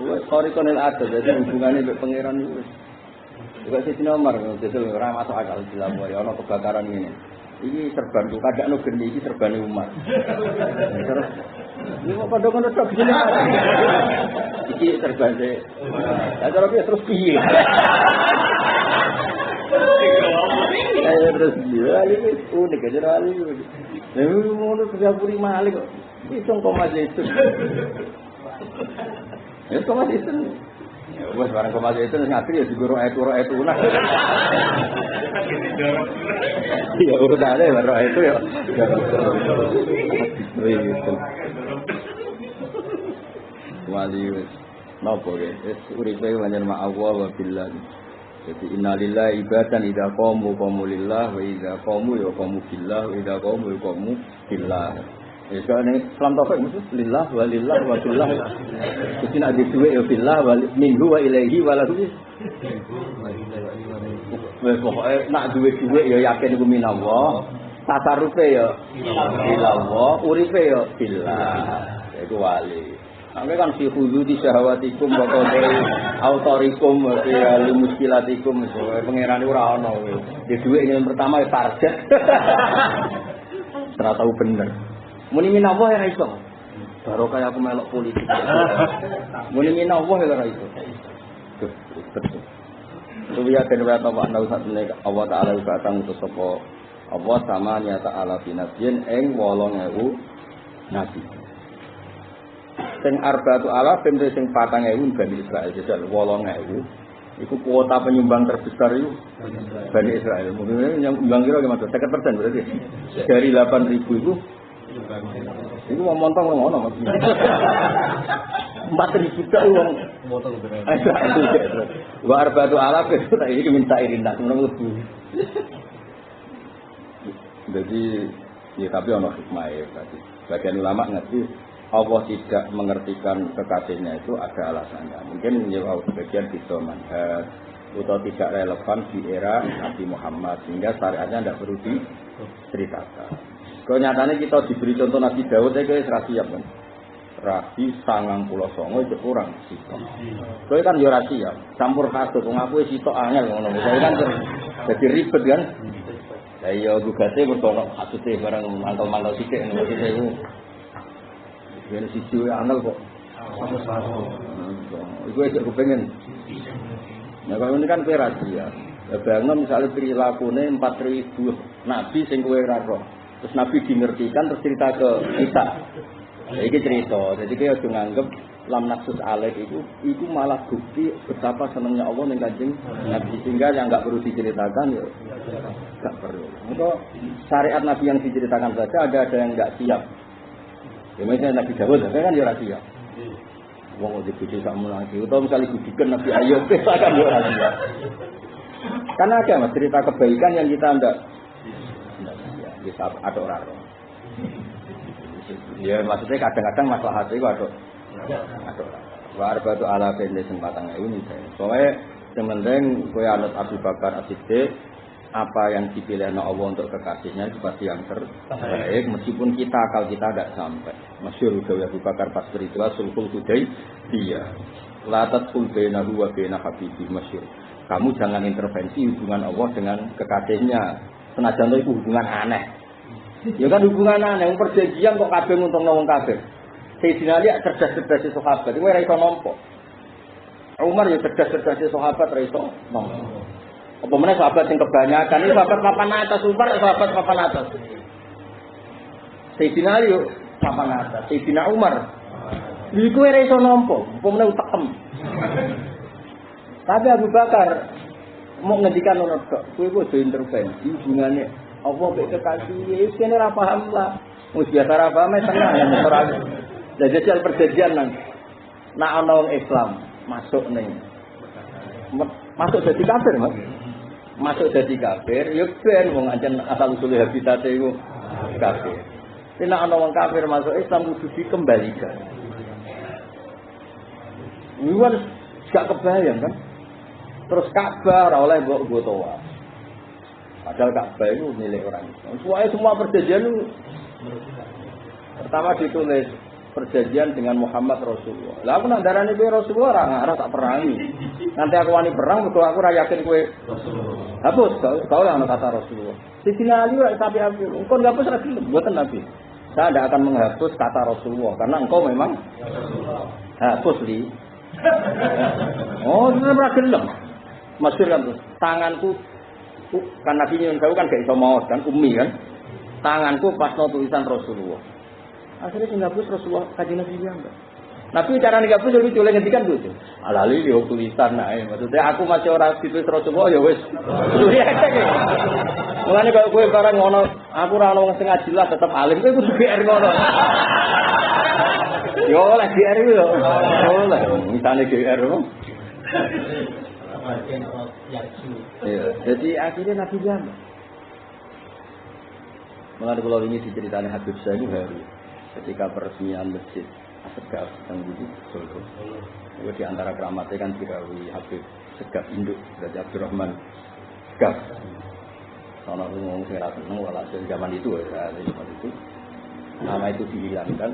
wis qorikonil adat jadi hubungane mbek pangeran itu. Juga Sidina Umar itu ora masuk akal dilapori ana kebakaran ngene. Iki serbanku kadakno geni iki serbane Umar. Terus ini kok padha-padha tok gini. Iki serbane. Lah terus piye? Ayo terus dia ini unik aja wali. Lalu mau kerja puri malik kok. Isong koma itu. Ya koma itu. Wes barang koma itu ngatri ya digoro itu nah. Ya urutane baru itu ya. Wali wis nopo ge. Wis uripe pancen ma Allah wa billah. Jadi innalillahi ibadan idza qamu lillah wa idza qamu ya qamu billah wa idza qamu ya qamu billah. Ya kan Islam tauhid mesti lillah wa lillah wa billah. Jadi nek disuwe ya billah wa minhu wa ilaihi wa lahu. Wes pokoke nek duwe ya yakin iku minallah, tasarufe ya billah, uripe ya billah. Iku wali. Sampai kan si hulu di syahwatikum bakal autorikum ya limuskilatikum pangeran ora ana kowe. Di dhuwit yang pertama ya target. Ora tahu bener. Muni minallah ya iso. Baru kayak aku melok politik. Muni minallah ya ora iso. Betul. Suwiya ben wa ta ana usatune Allah taala batang utus sapa Allah sama nyata ala binasien ing 8000 nabi. Sing arba'atu alaf pembe sing 4000 Bani Israil jajal 8000 iku kuota penyumbang terbesar itu Bani Israil. Mungkin yang nyumbang kira gimana? 50% berarti. Dari 8000 itu mau montong ngono Mas. 4000 tak uang montong berarti. Wa arba'atu alaf itu tak iki minta irindak ngono lebih. Jadi ya tapi ono hikmah ya berarti. Bagian ulama ngerti Allah tidak mengertikan kekasihnya itu ada alasannya. Mungkin ya sebagian bisa manhaj atau tidak relevan di era Nabi Muhammad sehingga syariatnya tidak perlu diceritakan. Kenyataannya kita diberi contoh Nabi Daud itu siap kan. Rabi 99 itu kurang sitok. Kowe kan yo siap, campur kasut ngaku sitok angel ngono. Saya kan jadi ribet kan. Lah yo tugase mergo kasute barang mantel-mantel sithik ngono itu. Jadi sisi angel kok. Iku aja kepengen. Nah kalau ini kan rahasia. Ya bayangno misalnya perilakune 4000 nabi sing kowe ora roh. Terus nabi dingertikan terus cerita ke kita. Ya iki cerita. Jadi kowe aja nganggep lam naksus alaik itu malah bukti betapa senangnya Allah ning Kanjeng Nabi sehingga yang enggak perlu diceritakan ya enggak perlu. Maka syariat Nabi yang diceritakan saja ada yang enggak siap. Ya misalnya Nabi Dawud kan ya rahasia. Wong kok dibujuk sakmu lagi utawa misalnya budikan Nabi Ayub kan ya rahasia. Karena ada Mas cerita kebaikan yang kita enggak bisa ada orang. Ya maksudnya kadang-kadang masalah hati itu ada. Warbatu ala bende sempatan ini saya. Soalnya sementing kowe anut Abu Bakar As-Siddiq apa yang dipilih Allah untuk kekasihnya itu pasti yang terbaik meskipun akal kita tidak sampai. Masyhur dawuh Abu Bakar pas beritulah sulhul Hudaybiyah. La tadkhul bainahu wa baina habibi masyhur. Kamu jangan intervensi hubungan Allah dengan kekasihnya. Senajan itu hubungan aneh. Ya kan hubungan aneh, perjanjian kok kabeh nguntungno wong kafir. Sayyidina Ali cerdas-cerdas sahabat, kowe ora iso nampa. Umar ya cerdas-cerdas sahabat ora iso nampa. Apa meneh sahabat sing kebanyakan iki sahabat papan atas, Umar sahabat papan atas. Sayyidina Ali yo papan atas, Sayyidina Umar. Iku ora iso nampa, apa meneh utekem. Tapi Abu Bakar mau ngendikan ngono tok, kowe kudu intervensi hubungane apa mek kekasih, wis kene ora paham lah. Wis biasa ora paham tenang ora. Lah jajal perjanjian nang nak ana wong Islam masuk ning masuk dadi kafir, Mas. Masuk dadi kafir, ya ben wong ancen asal usule habitate iku kafir. Nek ana wong kafir masuk Islam kudu dikembalikan. Iwan gak kebayang kan? Terus Ka'bah ora oleh mbok toa. Padahal Ka'bah itu milik orang Islam. Semua perjanjian itu pertama ditulis perjanjian dengan Muhammad Rasulullah. Lah aku nak darani kowe Rasulullah ora ngarep tak perangi. Nanti aku wani perang mergo aku ora yakin kowe Rasulullah. Hapus kau lah ana kata Rasulullah. Sayyidina Ali tapi engkau enggak hapus lagi buatan Nabi. Saya tidak akan menghapus kata Rasulullah karena engkau memang Rasulullah. Hapus li. Oh, ini ora gelem. Masyhur kan terus tanganku kan Nabi nyuwun kau kan gak iso maos kan ummi kan. Tanganku pasno tulisan Rasulullah. Akhirnya sing ngapus Rasulullah kanjeng Nabi ya enggak. Nabi cara ngapus lebih oleh ngendikan gitu. Alali yo tulisan nae. Maksudnya aku masih ora ditulis Rasulullah ya wis. Mulane kalau kowe barang ngono, aku ora ono wong sing jelas tetep alim kowe kudu GR ngono. Yo oleh GR yo. Oleh misale GR kok. Jadi akhirnya Nabi Muhammad. Mengenai pulau ini diceritakan Habib Syahri ketika peresmian masjid Segaf yang di Solo. Itu di antara keramatnya kan dirawi Habib Segaf Induk dari Abdurrahman Segaf. Soalnya aku ngomong saya rasa senang walhasil zaman itu nama itu dihilangkan.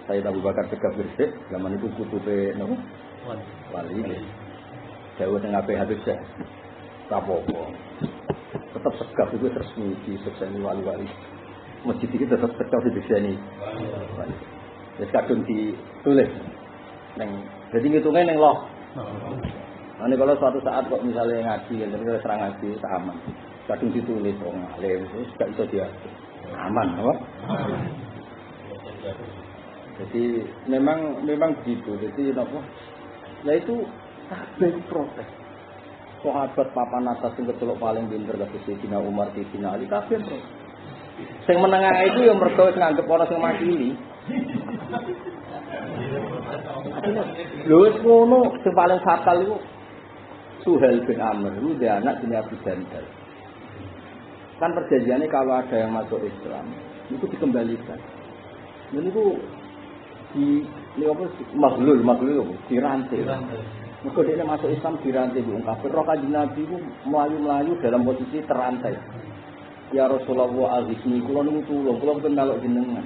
Saya Abu Bakar Segaf Gresik zaman itu kutube wali. Jauh dengan Habib Syekh Rapopo tetap Segaf itu resmi di sekseni wali-wali masjid itu tetap Segaf di sekseni ya kadung ditulis jadi ngitungnya neng loh nanti kalau suatu saat kok misalnya ngaji kalau serang ngaji aman kadung ditulis orang alim terus gak bisa dia aman apa? Jadi memang begitu jadi apa ya itu kabeh protes. Sahabat papan atas sing kecelok paling pinter kados Sayyidina Umar, Sayyidina Ali kabeh protes. Sing menengah itu yang mergo nganggep ana sing makili. Lho wis ngono sing paling fatal iku Suhail bin Amr itu dia anak jenenge Abu Jandal. Kan perjanjiannya kalau ada yang masuk Islam itu dikembalikan. Dan itu di maglul dirantai. Mergo dia masuk Islam dirantai wong kafir. Roh Kanjeng Nabi itu melayu-melayu dalam posisi terantai. Ya Rasulullah azizni kula niku tulung, kula mboten melok jenengan.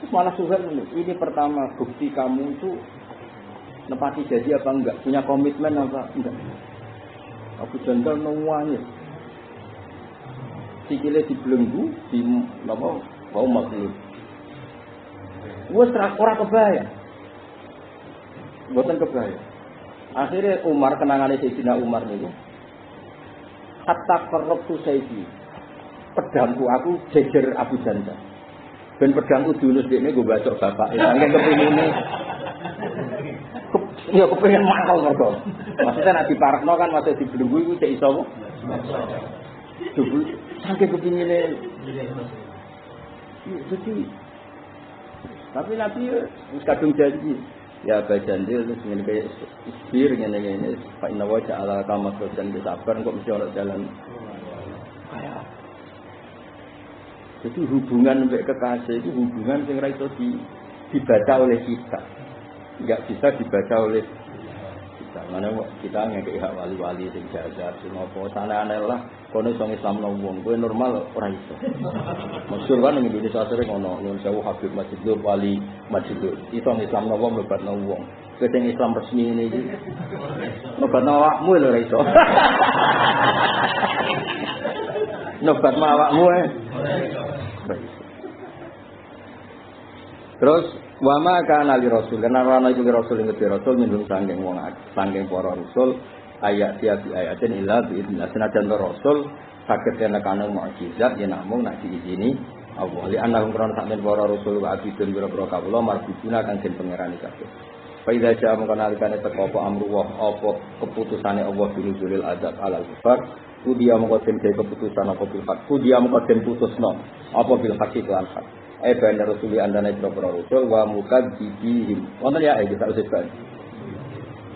Terus malah Suhail ini pertama bukti kamu itu nepati janji apa enggak, punya komitmen apa enggak. Abu Jandal nangis. Sikile dibelenggu di napa wau maglul. Wes ora kebayang. Mboten kebayang. Akhirnya Umar kenangane Sayyidina Umar niku. Hatta qarrabtu sayyi. Pedangku aku jejer Abu Jandal. Ben pedangku diulus dekne nggo bacok bapak. Saking kepingine. Ya kepengin mangkel mergo. Maksudnya nek diparekno kan masih dibelenggu iku cek iso kok. Jebul saking kepingine. Jadi tapi Nabi wis kadung janji. Ya bajandil terus ngene kaya isbir ngene-ngene fa inna wa ja'ala kama dan sabar kok mesti ora jalan. Kayak jadi hubungan sampai kekasih itu hubungan yang iso dibaca oleh kita. Enggak bisa dibaca oleh kita. Mana kita ngekek hak wali-wali sing jajar sing apa sana-ana lah kono iso Islamno wong. Kowe normal ora iso. Masyhur kan ning Indonesia sering ono nyuwun sewu Habib Masjid Wali Masjid iso Islamno wong mlebatno wong. Kowe sing Islam resmi ngene iki. Mlebatno awakmu lho ora iso. Nobat awakmu Terus wa ma kana li rasul karena ana iku rasul ing kedhe rasul minum sangking wong sangking para rasul ayat tiap ayatin illa bi idznillah senajan rasul saged nekane mukjizat yen namung nek diizini Allah li annahum qur'an sakmen para rasul wa abidun biro-biro kawula marbutuna kang den pangerani kabeh. Fa idza ja'a mengkonalikane teko apa amru wa apa keputusane Allah binuzulil azab alal kufar kudia mengkoden keputusan apa bil hak kudia mengkoden putusno apa bil hak lan hak bani rasuli andane biro-biro rasul wa mukadzibihim wonten ya iki tak usibkan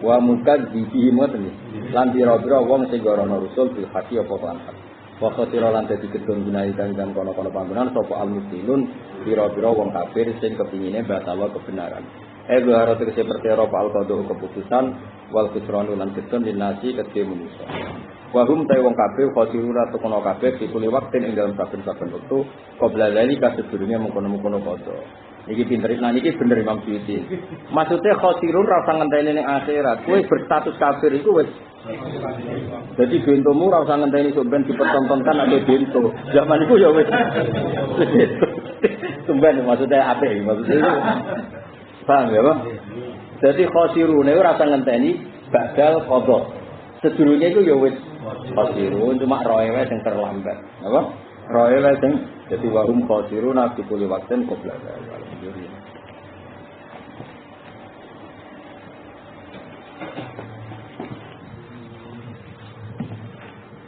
wa mukadzibihim ngoten lan biro-biro wong sing gorono rasul bil hak apa lan hak wa khatira lan dadi gedung gunaikan dan kono-kono panggonan sapa al-muslimun pira-pira wong kafir sing kepingine batala kebenaran. Bahara tegese perkara al-qadha keputusan wal khusranu lan gedung dinasi kedhe manusa. Wa hum ta wong kafir khasiruna tekono kabeh dipuli waktu ing dalam saben-saben wektu qabla zalika sedurunge mengkono-mengkono qadha. Iki pinter lan iki bener Imam Suyuti. Maksudnya khasirun ra usah ngenteni ning akhirat. Kowe berstatus kafir iku wis jadi bentomu ora usah ngenteni sok ben dipertontonkan ada bento. Zaman iku ya wis. Tumben maksudnya apik maksudnya. Paham ya, Bang? Jadi khasirune ora usah ngenteni badal qadha. Sedurunge iku ya wis khasirun cuma roe wae sing terlambat. Apa? Roe wae sing jadi warum khasirun fi kulli waqtin qabla dzalik.